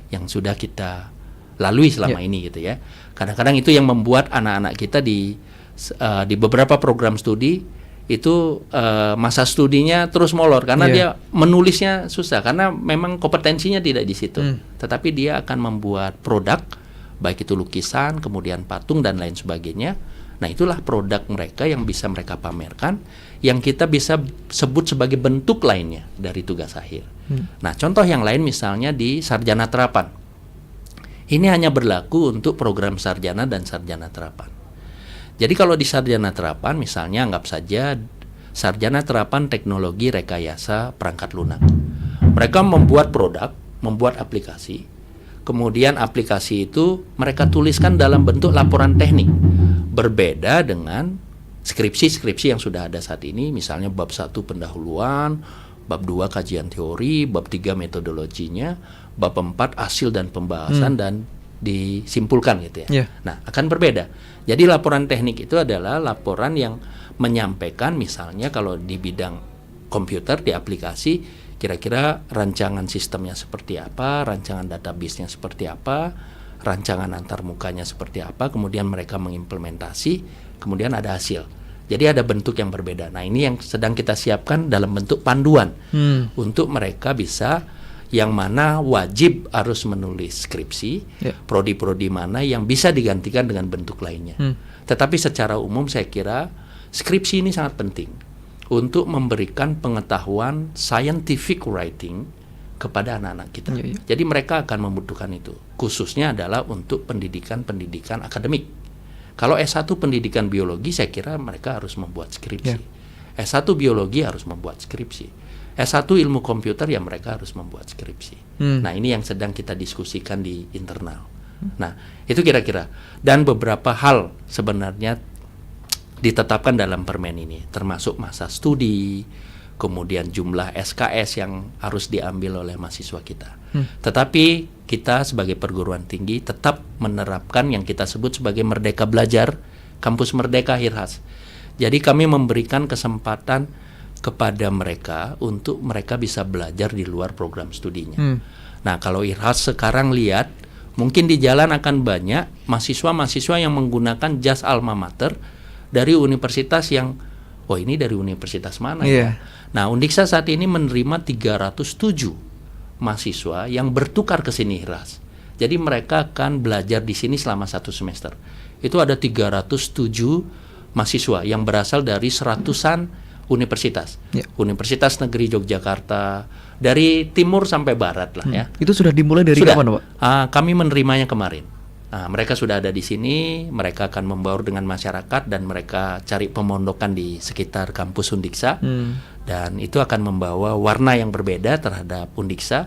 yang sudah kita lalui selama ini gitu ya. Kadang-kadang itu yang membuat anak-anak kita di beberapa program studi itu masa studinya terus molor karena dia menulisnya susah karena memang kompetensinya tidak di situ. Tetapi dia akan membuat produk baik itu lukisan, kemudian patung dan lain sebagainya. Nah, itulah produk mereka yang bisa mereka pamerkan, yang kita bisa sebut sebagai bentuk lainnya dari tugas akhir. Nah, contoh yang lain misalnya di sarjana terapan. Ini hanya berlaku untuk program sarjana dan sarjana terapan. Jadi kalau di sarjana terapan misalnya anggap saja sarjana terapan teknologi rekayasa perangkat lunak. Mereka membuat produk, membuat aplikasi. Kemudian aplikasi itu mereka tuliskan dalam bentuk laporan teknik. Berbeda dengan skripsi-skripsi yang sudah ada saat ini, misalnya bab 1 pendahuluan, bab 2 kajian teori, bab 3 metodologinya, bab 4 hasil dan pembahasan dan disimpulkan gitu ya. Nah, akan berbeda. Jadi laporan teknik itu adalah laporan yang menyampaikan misalnya kalau di bidang komputer, di aplikasi, kira-kira rancangan sistemnya seperti apa, rancangan database-nya seperti apa, rancangan antarmukanya seperti apa, kemudian mereka mengimplementasi, kemudian ada hasil. Jadi ada bentuk yang berbeda. Nah, ini yang sedang kita siapkan dalam bentuk panduan untuk mereka bisa, yang mana wajib harus menulis skripsi, prodi-prodi mana yang bisa digantikan dengan bentuk lainnya. Tetapi secara umum saya kira skripsi ini sangat penting untuk memberikan pengetahuan scientific writing kepada anak-anak kita. Jadi mereka akan membutuhkan itu. Khususnya adalah untuk pendidikan akademik. Kalau S1 pendidikan biologi, saya kira mereka harus membuat skripsi. S1 biologi harus membuat skripsi. S1 ilmu komputer, ya mereka harus membuat skripsi. Nah, ini yang sedang kita diskusikan di internal. Nah, itu kira-kira. Dan beberapa hal sebenarnya ditetapkan dalam permen ini, termasuk masa studi, kemudian jumlah SKS yang harus diambil oleh mahasiswa kita. Tetapi kita sebagai perguruan tinggi tetap menerapkan yang kita sebut sebagai Merdeka Belajar, Kampus Merdeka Irhas. Jadi kami memberikan kesempatan kepada mereka untuk mereka bisa belajar di luar program studinya. Nah, kalau Irhas sekarang lihat, mungkin di jalan akan banyak mahasiswa-mahasiswa yang menggunakan jas alma mater dari universitas yang, oh ini dari universitas mana ya? Nah, Undiksa saat ini menerima 307 mahasiswa yang bertukar ke sini Irhas. Jadi mereka akan belajar di sini selama 1 semester. Itu ada 307 mahasiswa yang berasal dari seratusan universitas. Universitas Negeri Yogyakarta, dari timur sampai barat lah ya. Itu sudah dimulai dari kapan, Pak? Kami menerimanya kemarin. Nah, mereka sudah ada di sini, mereka akan membaur dengan masyarakat dan mereka cari pemondokan di sekitar kampus Undiksa. Dan itu akan membawa warna yang berbeda terhadap Undiksa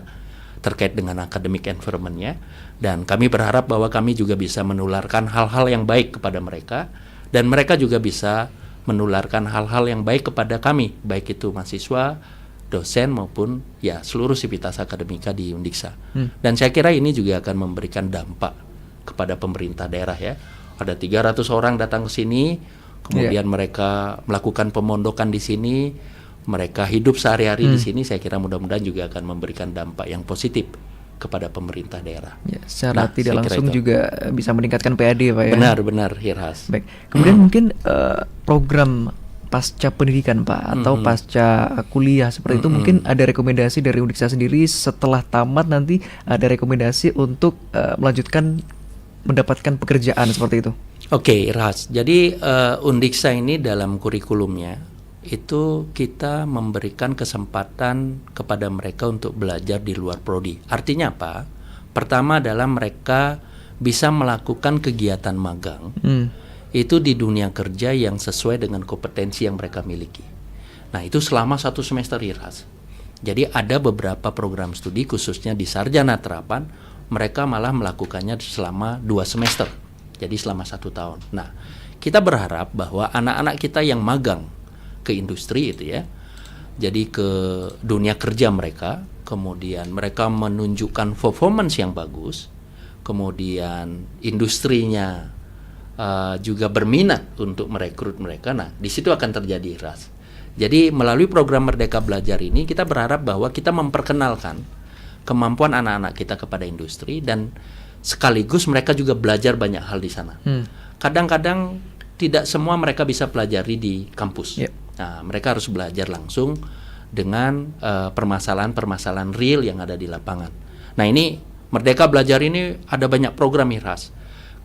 terkait dengan academic environment-nya. Dan kami berharap bahwa kami juga bisa menularkan hal-hal yang baik kepada mereka, dan mereka juga bisa menularkan hal-hal yang baik kepada kami, baik itu mahasiswa, dosen maupun ya seluruh sivitas akademika di Undiksa. Dan saya kira ini juga akan memberikan dampak kepada pemerintah daerah ya. Ada 300 orang datang ke sini, kemudian mereka melakukan pemondokan di sini, mereka hidup sehari-hari di sini. Saya kira mudah-mudahan juga akan memberikan dampak yang positif kepada pemerintah daerah. Secara tidak langsung juga bisa meningkatkan PAD, Pak ya. Benar, Irhas. Baik. Kemudian mungkin program pasca pendidikan, Pak, atau pasca kuliah seperti itu, mungkin ada rekomendasi dari Undiksa sendiri setelah tamat nanti ada rekomendasi untuk melanjutkan mendapatkan pekerjaan seperti itu. Oke, Irhas. Jadi Undiksa ini dalam kurikulumnya itu kita memberikan kesempatan kepada mereka untuk belajar di luar prodi. Artinya apa? Pertama adalah mereka bisa melakukan kegiatan magang itu di dunia kerja yang sesuai dengan kompetensi yang mereka miliki. Nah, itu selama 1 semester Irhas. Jadi ada beberapa program studi khususnya di sarjana terapan, mereka malah melakukannya selama 2 semester. Jadi selama 1 tahun. Nah, kita berharap bahwa anak-anak kita yang magang ke industri itu ya, jadi ke dunia kerja mereka, kemudian mereka menunjukkan performance yang bagus, kemudian industrinya juga berminat untuk merekrut mereka. Nah, di situ akan terjadi Irhas. Jadi melalui program Merdeka Belajar ini kita berharap bahwa kita memperkenalkan kemampuan anak-anak kita kepada industri, dan sekaligus mereka juga belajar banyak hal di sana. Kadang-kadang tidak semua mereka bisa pelajari di kampus. Nah, mereka harus belajar langsung dengan permasalahan-permasalahan real yang ada di lapangan. Nah, ini Merdeka Belajar ini ada banyak program Irhas.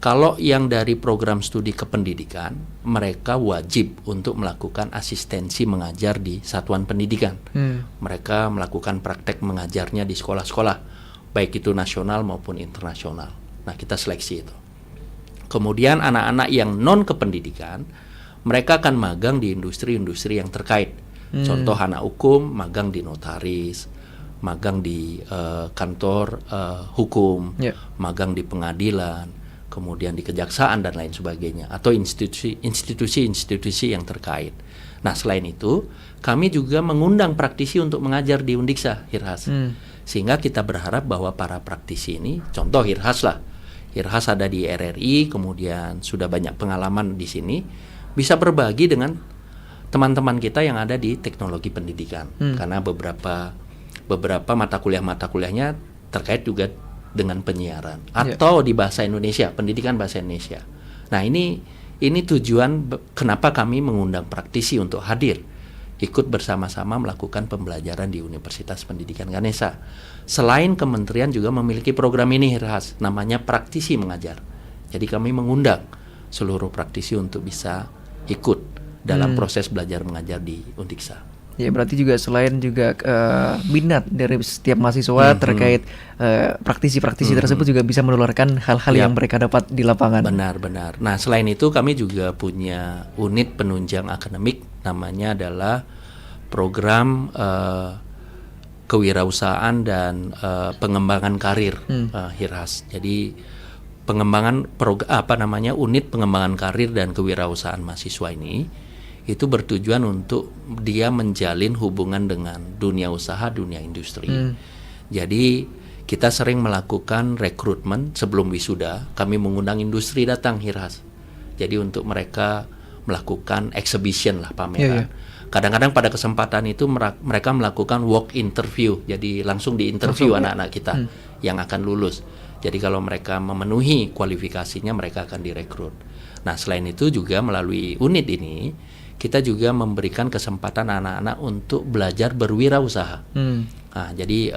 Kalau yang dari program studi kependidikan, mereka wajib untuk melakukan asistensi mengajar di satuan pendidikan. Mereka melakukan praktek mengajarnya di sekolah-sekolah, baik itu nasional maupun internasional. Nah, kita seleksi itu. Kemudian anak-anak yang non kependidikan, mereka akan magang di industri-industri yang terkait. Contoh anak hukum, magang di notaris, magang di kantor hukum, magang di pengadilan, kemudian di kejaksaan dan lain sebagainya, atau institusi-institusi yang terkait. Nah, selain itu, kami juga mengundang praktisi untuk mengajar di Undiksa, Irhas. Sehingga kita berharap bahwa para praktisi ini, contoh Irhas lah, Irhas ada di RRI, kemudian sudah banyak pengalaman di sini, bisa berbagi dengan teman-teman kita yang ada di teknologi pendidikan, karena beberapa mata kuliahnya terkait juga dengan penyiaran atau di bahasa Indonesia, pendidikan bahasa Indonesia. Nah, ini tujuan kenapa kami mengundang praktisi untuk hadir ikut bersama-sama melakukan pembelajaran di Universitas Pendidikan Ganesha. Selain kementerian juga memiliki program ini, Irhas, namanya praktisi mengajar. Jadi kami mengundang seluruh praktisi untuk bisa ikut dalam proses belajar mengajar di Undiksa. Ya, berarti juga selain juga minat dari setiap mahasiswa terkait praktisi-praktisi tersebut juga bisa menularkan hal-hal yang mereka dapat di lapangan. Benar. Nah, selain itu kami juga punya unit penunjang akademik, namanya adalah program kewirausahaan dan pengembangan karir, Hirhas. Jadi pengembangan unit pengembangan karir dan kewirausahaan mahasiswa ini itu bertujuan untuk dia menjalin hubungan dengan dunia usaha, dunia industri. Jadi kita sering melakukan rekrutmen sebelum wisuda. Kami mengundang industri datang, Hirhas. Jadi untuk mereka melakukan exhibition lah, pameran. Kadang-kadang pada kesempatan itu mereka melakukan walk interview. Jadi langsung diinterview anak-anak kita yang akan lulus. Jadi kalau mereka memenuhi kualifikasinya, mereka akan direkrut. Nah, selain itu juga melalui unit ini kita juga memberikan kesempatan anak-anak untuk belajar berwirausaha. Nah, jadi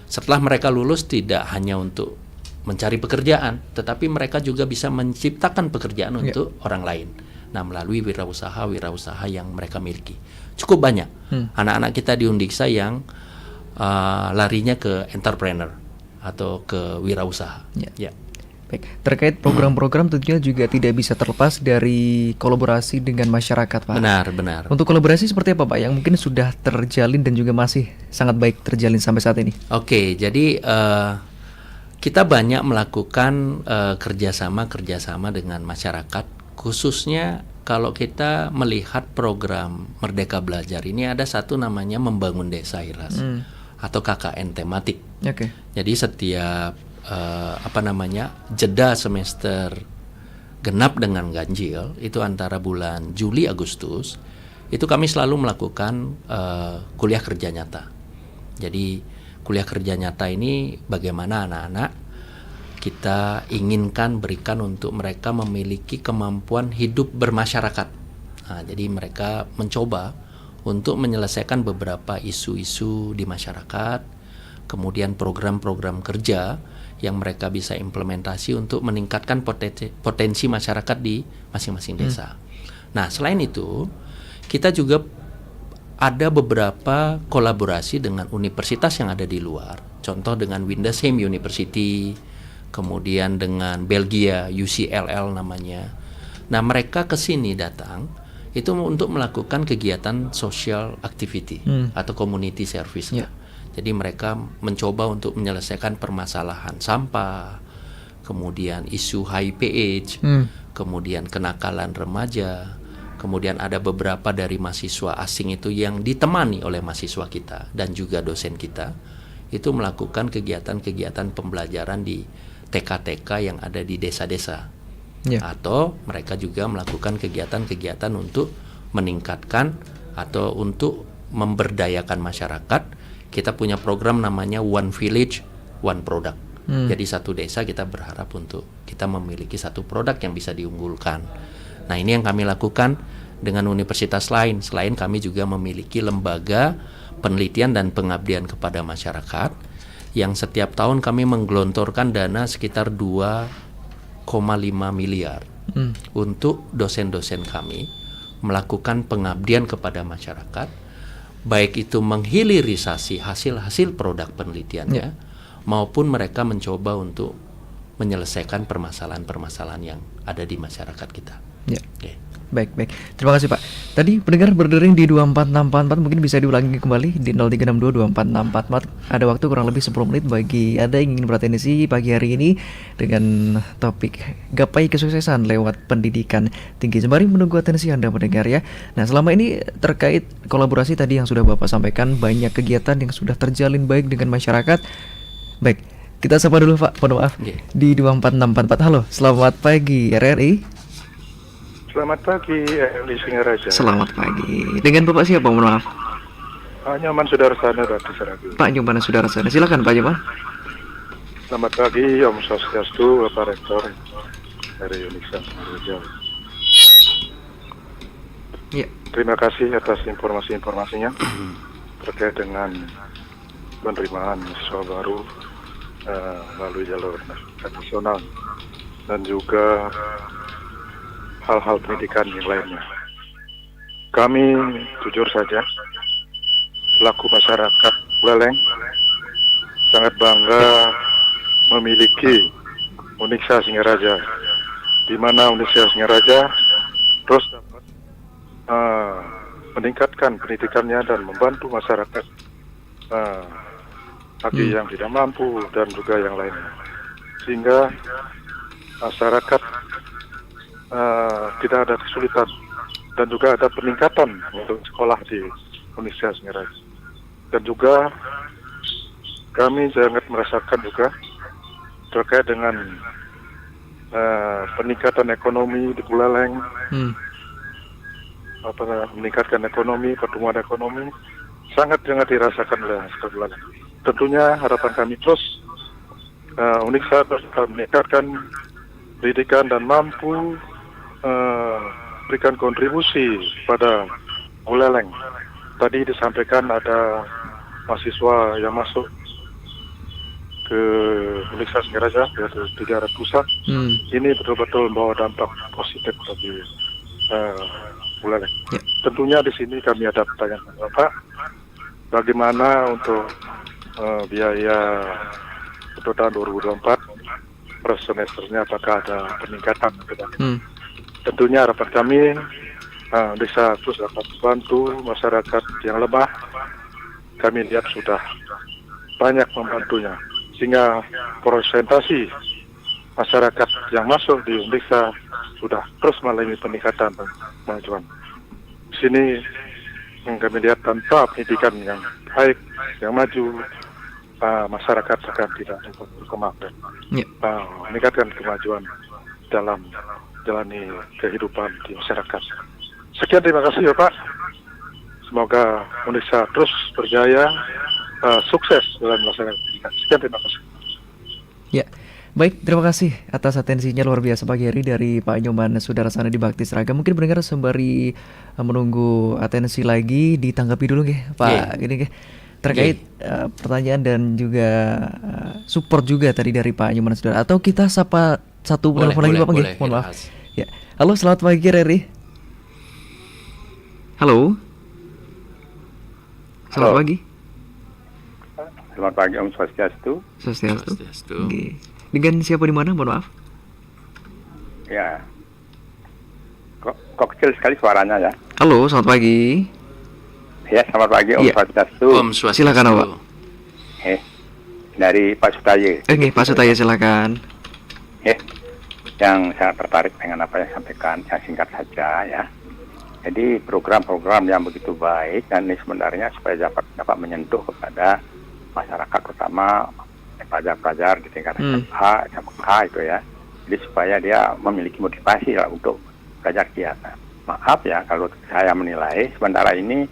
setelah mereka lulus tidak hanya untuk mencari pekerjaan, tetapi mereka juga bisa menciptakan pekerjaan untuk orang lain. Nah, melalui wirausaha yang mereka miliki. Cukup banyak anak-anak kita di Undiksa yang larinya ke entrepreneur atau ke wirausaha. Baik, terkait program-program tentunya juga tidak bisa terlepas dari kolaborasi dengan masyarakat, Pak. Benar. Untuk kolaborasi seperti apa, Pak, yang mungkin sudah terjalin dan juga masih sangat baik terjalin sampai saat ini? Oke, jadi kita banyak melakukan kerjasama dengan masyarakat, khususnya kalau kita melihat program Merdeka Belajar ini ada satu namanya Membangun Desa, Iras, atau KKN tematik. Jadi setiap jeda semester genap dengan ganjil itu antara bulan Juli Agustus itu kami selalu melakukan kuliah kerja nyata. Jadi kuliah kerja nyata ini bagaimana anak-anak kita inginkan berikan untuk mereka memiliki kemampuan hidup bermasyarakat. Nah, jadi mereka mencoba untuk menyelesaikan beberapa isu-isu di masyarakat, kemudian program-program kerja yang mereka bisa implementasi untuk meningkatkan potensi masyarakat di masing-masing desa. Nah, selain itu, kita juga ada beberapa kolaborasi dengan universitas yang ada di luar. Contoh dengan Windesheim University, kemudian dengan Belgia, UCLL namanya. Nah, mereka ke sini datang itu untuk melakukan kegiatan social activity atau community service. Jadi mereka mencoba untuk menyelesaikan permasalahan sampah, kemudian isu HIPH, kemudian kenakalan remaja, kemudian ada beberapa dari mahasiswa asing itu yang ditemani oleh mahasiswa kita dan juga dosen kita, itu melakukan kegiatan-kegiatan pembelajaran di TK-TK yang ada di desa-desa. Atau mereka juga melakukan kegiatan-kegiatan untuk meningkatkan atau untuk memberdayakan masyarakat. Kita punya program namanya One Village, One Product. Jadi satu desa kita berharap untuk kita memiliki satu produk yang bisa diunggulkan. Nah, ini yang kami lakukan dengan universitas lain. Selain kami juga memiliki lembaga penelitian dan pengabdian kepada masyarakat yang setiap tahun kami menggelontorkan dana sekitar 2,5 miliar untuk dosen-dosen kami melakukan pengabdian kepada masyarakat, baik itu menghilirisasi hasil-hasil produk penelitiannya, maupun mereka mencoba untuk menyelesaikan permasalahan-permasalahan yang ada di masyarakat kita. Baik. Terima kasih, Pak. Tadi pendengar berdering di 24644, mungkin bisa diulangi kembali di 0362246444. Ada waktu kurang lebih 10 menit bagi Anda yang ingin bertendensi pagi hari ini dengan topik gapai kesuksesan lewat pendidikan tinggi. Sembari menunggu atensi Anda pendengar ya. Nah, selama ini terkait kolaborasi tadi yang sudah Bapak sampaikan, banyak kegiatan yang sudah terjalin baik dengan masyarakat. Baik, kita sapa dulu, Pak. Mohon maaf. Di 24644. Halo, selamat pagi RRI. Selamat pagi, di Singaraja. Selamat pagi. Dengan Bapak siapa, mohon maaf? Pak Nyoman Sudarsana dari Seragu. Pak Nyoman Sudarsana. Silakan Pak Nyoman. Selamat pagi, Om Swastiastu, Bapak Rektor dari Universitas Singaraja. Ya. Terima kasih atas informasi-informasinya terkait dengan penerimaan mahasiswa baru melalui jalur nasional dan juga hal-hal pendidikan yang lainnya. Kami jujur saja, selaku masyarakat Buleleng, sangat bangga memiliki Universitas Singaraja, di mana Universitas Singaraja terus dapat meningkatkan pendidikannya dan membantu masyarakat bagi yang tidak mampu dan juga yang lainnya, sehingga masyarakat tidak ada kesulitan dan juga ada peningkatan untuk sekolah di Universitas Singaraja. Dan juga kami sangat merasakan juga terkait dengan peningkatan ekonomi di Buleleng, meningkatkan ekonomi, pertumbuhan ekonomi sangat dirasakan oleh masyarakat Buleleng. Tentunya harapan kami terus Universitas meningkatkan pendidikan dan mampu berikan kontribusi pada Buleleng. Tadi disampaikan ada mahasiswa yang masuk ke Universitas Singaraja yaitu 300-an. Ini betul-betul membawa dampak positif bagi Buleleng. Ya. Tentunya di sini kami ada pertanyaan, Bapak, bagaimana untuk biaya untuk tahun 2024 per semesternya, apakah ada peningkatan? Tentunya harapan kami bisa terus dapat membantu masyarakat yang lemah. Kami lihat sudah banyak membantunya, sehingga presentasi masyarakat yang masuk di Indonesia sudah terus mengalami peningkatan dan kemajuan. Di sini kami lihat tanpa pendidikan yang baik, yang maju, masyarakat akan tidak dapat berkembang dan meningkatkan kemajuan dalam jalani kehidupan di masyarakat. Sekian, terima kasih Bapak. Semoga Indonesia terus berjaya, sukses dalam melaksanakan pendidikan. Sekian, terima kasih. Ya, baik, terima kasih atas atensinya luar biasa pagi hari dari Pak Nyoman Sudarsana di Bakti Seragam. Mungkin pendengar sembari menunggu atensi lagi, ditanggapi dulu ya Pak, gini terkait pertanyaan dan juga support juga tadi dari Pak Nyoman Sudarsana. Atau kita sapa satu penelpon lagi Bapak, mohon maaf. Ya, halo, selamat pagi Reri. Halo. Selamat pagi. Selamat pagi Om Swastiastu. Swastiastu. Okay. Dengan siapa di mana? Mohon maaf. Ya. Kok kecil sekali suaranya ya. Halo, selamat pagi. Ya, selamat pagi Om Swastiastu. Om Swastiastu. Silakan Pak. Dari Pak Sutaye. Oke, Pak Sutaye silakan. Yang sangat tertarik dengan apa yang sampaikan, yang singkat saja ya. Jadi program-program yang begitu baik dan ini sebenarnya supaya dapat menyentuh kepada masyarakat, terutama pelajar-pelajar di tingkat SMA, SMK itu ya. Jadi supaya dia memiliki motivasi lah untuk belajar giat. Maaf ya kalau saya menilai sementara ini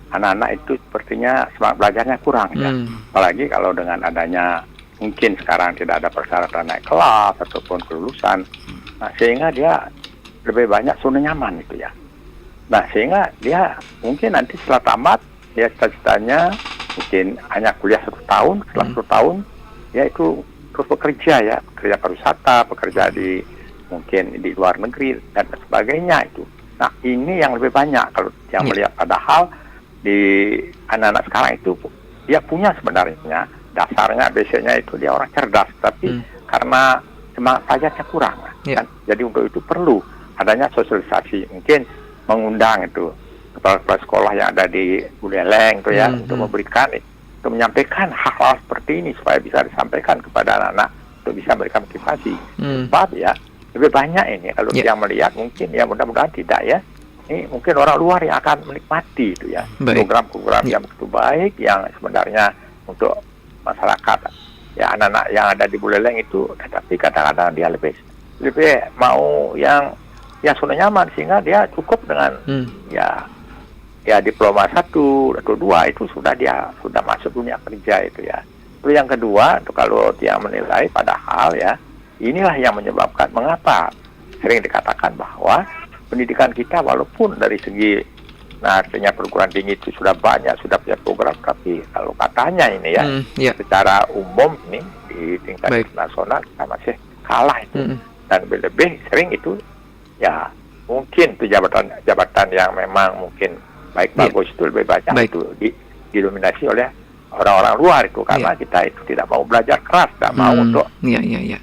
anak-anak itu sepertinya semangat belajarnya kurang ya. Apalagi kalau dengan adanya mungkin sekarang tidak ada persyaratan naik kelas ataupun kelulusan, nah sehingga dia lebih banyak zona nyaman itu ya. Nah sehingga dia mungkin nanti setelah tamat dia cita-citanya mungkin hanya kuliah 1 tahun, setelah 1 tahun ya itu terus bekerja ya, bekerja pariwisata, bekerja di mungkin di luar negeri dan sebagainya itu. Nah ini yang lebih banyak kalau yang melihat, padahal di anak-anak sekarang itu dia punya sebenarnya dasarnya, basicnya itu dia orang cerdas, tapi karena semangat belajarnya kurang kan? Jadi untuk itu perlu adanya sosialisasi, mungkin mengundang itu kepala-kepala sekolah yang ada di Buleleng itu ya, untuk memberikan, untuk menyampaikan hal-hal seperti ini supaya bisa disampaikan kepada anak-anak untuk bisa memberikan motivasi. Sebab ya lebih banyak ini kalau dia melihat, mungkin ya mudah-mudahan tidak ya, ini mungkin orang luar yang akan menikmati itu ya, program-program yang begitu baik yang sebenarnya untuk masyarakat ya, anak-anak yang ada di Buleleng itu, tetapi kadang-kadang dia lebih mau yang yang sudah nyaman, sehingga dia cukup dengan ya diploma 1 atau 2 itu dia sudah masuk dunia kerja itu ya. Terus yang kedua, itu kalau dia menilai, padahal ya inilah yang menyebabkan mengapa sering dikatakan bahwa pendidikan kita walaupun dari segi artinya perguruan tinggi itu sudah banyak, sudah punya program, tapi kalau katanya ini ya secara umum ini di tingkat nasional kita masih kalah itu. Dan lebih sering itu ya mungkin itu jabatan yang memang mungkin bagus itu lebih banyak itu didominasi oleh orang-orang luar itu, karena kita itu tidak mau belajar keras, tidak mau untuk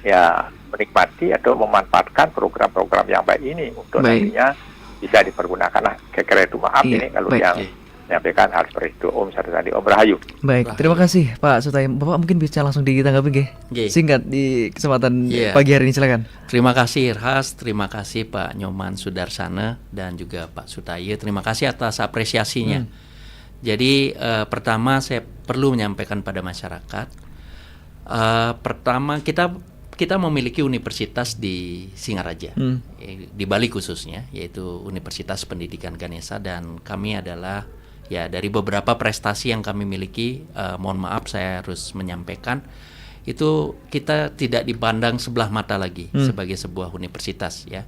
ya menikmati atau memanfaatkan program-program yang baik ini untuk nantinya bisa dipergunakan. Nah, kira-kira itu ini kalau yang menyampaikan hal seperti itu Om tadi, Om Rahayu. Baik, terima kasih Pak Sutaya. Bapak mungkin bisa langsung ditanggapi singkat di kesempatan pagi hari ini, silakan. Terima kasih Irhas, terima kasih Pak Nyoman Sudarsana dan juga Pak Sutaya. Terima kasih atas apresiasinya. Jadi pertama saya perlu menyampaikan pada masyarakat. Pertama kita memiliki universitas di Singaraja, di Bali khususnya, yaitu Universitas Pendidikan Ganesha, dan kami adalah ya dari beberapa prestasi yang kami miliki, mohon maaf saya harus menyampaikan, itu kita tidak dipandang sebelah mata lagi sebagai sebuah universitas ya.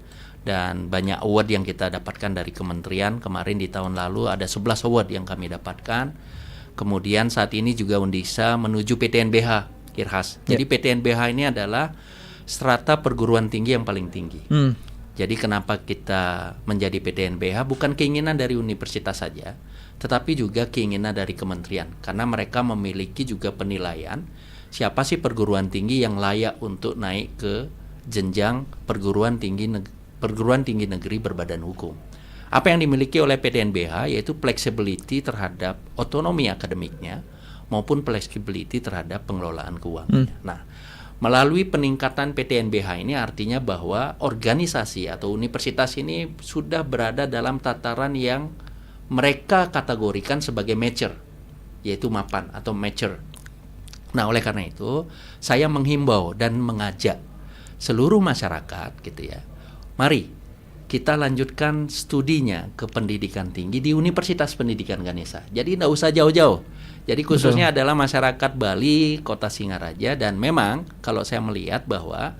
Dan banyak award yang kita dapatkan dari kementerian. Kemarin di tahun lalu ada 11 award yang kami dapatkan. Kemudian saat ini juga Undiksa menuju PTNBH, Irhas. Jadi PTNBH ini adalah strata perguruan tinggi yang paling tinggi. Jadi kenapa kita menjadi PTNBH, bukan keinginan dari universitas saja, tetapi juga keinginan dari kementerian, karena mereka memiliki juga penilaian siapa sih perguruan tinggi yang layak untuk naik ke jenjang perguruan tinggi negeri berbadan hukum. Apa yang dimiliki oleh PTNBH yaitu flexibility terhadap otonomi akademiknya maupun flexibility terhadap pengelolaan keuangannya. Nah, melalui peningkatan PTNBH ini artinya bahwa organisasi atau universitas ini sudah berada dalam tataran yang mereka kategorikan sebagai mature, yaitu mapan atau mature. Nah, oleh karena itu saya menghimbau dan mengajak seluruh masyarakat gitu ya, mari kita lanjutkan studinya ke pendidikan tinggi di Universitas Pendidikan Ganesha. Jadi tidak usah jauh-jauh. Jadi khususnya adalah masyarakat Bali, Kota Singaraja, dan memang kalau saya melihat bahwa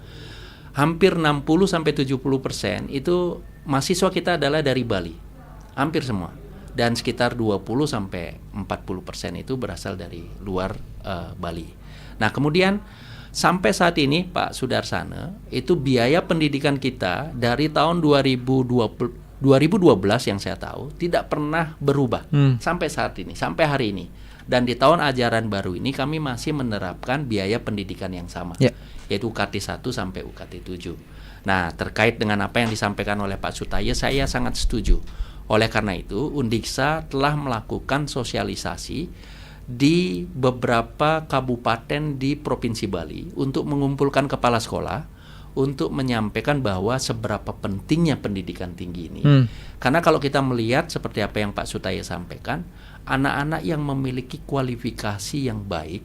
hampir 60-70% itu mahasiswa kita adalah dari Bali. Hampir semua. Dan sekitar 20-40% itu berasal dari luar Bali. Nah, kemudian sampai saat ini Pak Sudarsana, itu biaya pendidikan kita dari tahun 2012 yang saya tahu tidak pernah berubah sampai saat ini, sampai hari ini. Dan di tahun ajaran baru ini kami masih menerapkan biaya pendidikan yang sama, yaitu UKT 1 sampai UKT 7. Nah, terkait dengan apa yang disampaikan oleh Pak Sutaya, saya sangat setuju. Oleh karena itu, Undiksa telah melakukan sosialisasi di beberapa kabupaten di Provinsi Bali untuk mengumpulkan kepala sekolah untuk menyampaikan bahwa seberapa pentingnya pendidikan tinggi ini. Karena kalau kita melihat seperti apa yang Pak Sutaya sampaikan, anak-anak yang memiliki kualifikasi yang baik,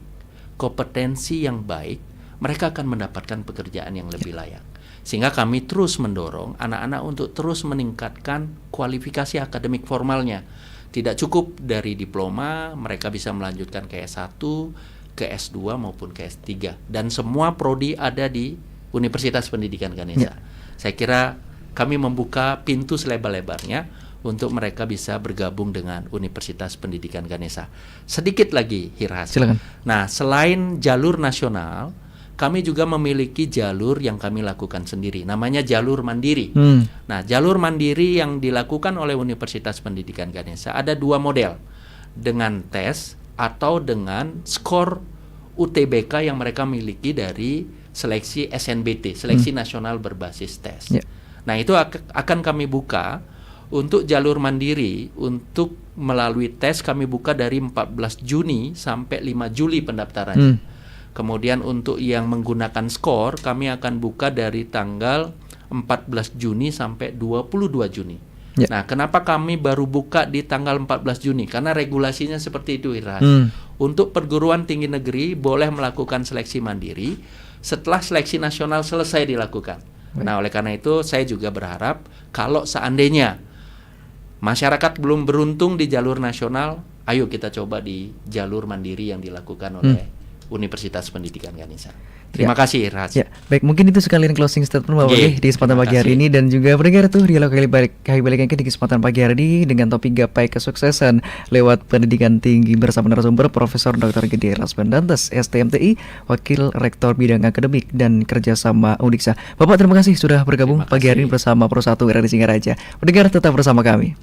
kompetensi yang baik, mereka akan mendapatkan pekerjaan yang lebih layak. Sehingga kami terus mendorong anak-anak untuk terus meningkatkan kualifikasi akademik formalnya. Tidak cukup dari diploma, mereka bisa melanjutkan ke S1, ke S2 maupun ke S3. Dan semua prodi ada di Universitas Pendidikan Ganesha. Saya kira kami membuka pintu selebar-lebarnya untuk mereka bisa bergabung dengan Universitas Pendidikan Ganesha. Sedikit lagi, Hirhas. Silakan. Nah, selain jalur nasional, kami juga memiliki jalur yang kami lakukan sendiri, namanya jalur mandiri. Nah, jalur mandiri yang dilakukan oleh Universitas Pendidikan Ganesha ada 2 model, dengan tes atau dengan skor UTBK yang mereka miliki dari seleksi SNBT, seleksi nasional berbasis tes. Nah, itu akan kami buka untuk jalur mandiri. Untuk melalui tes kami buka dari 14 Juni sampai 5 Juli pendaftarannya. Kemudian untuk yang menggunakan skor, kami akan buka dari tanggal 14 Juni sampai 22 Juni. Nah, kenapa kami baru buka di tanggal 14 Juni? Karena regulasinya seperti itu, Irhas. Untuk perguruan tinggi negeri boleh melakukan seleksi mandiri setelah seleksi nasional selesai dilakukan. Nah, oleh karena itu saya juga berharap kalau seandainya masyarakat belum beruntung di jalur nasional, ayo kita coba di jalur mandiri yang dilakukan oleh Universitas Pendidikan Ganesha. Terima kasih Irhas. Ya, baik, mungkin itu sekalian closing statement Bapak Oke, di kesempatan pagi hari ini, dan juga pendengar tuh dialog Hai Balik Kengken di kesempatan pagi hari ini dengan topik gapai kesuksesan lewat pendidikan tinggi bersama narasumber Profesor Dr. Gede Rasmandantes, STMTI, Wakil Rektor Bidang Akademik dan Kerjasama Uniksa. Bapak terima kasih sudah bergabung pagi hari ini bersama Pro 1 RRI Singaraja. Pendengar tetap bersama kami.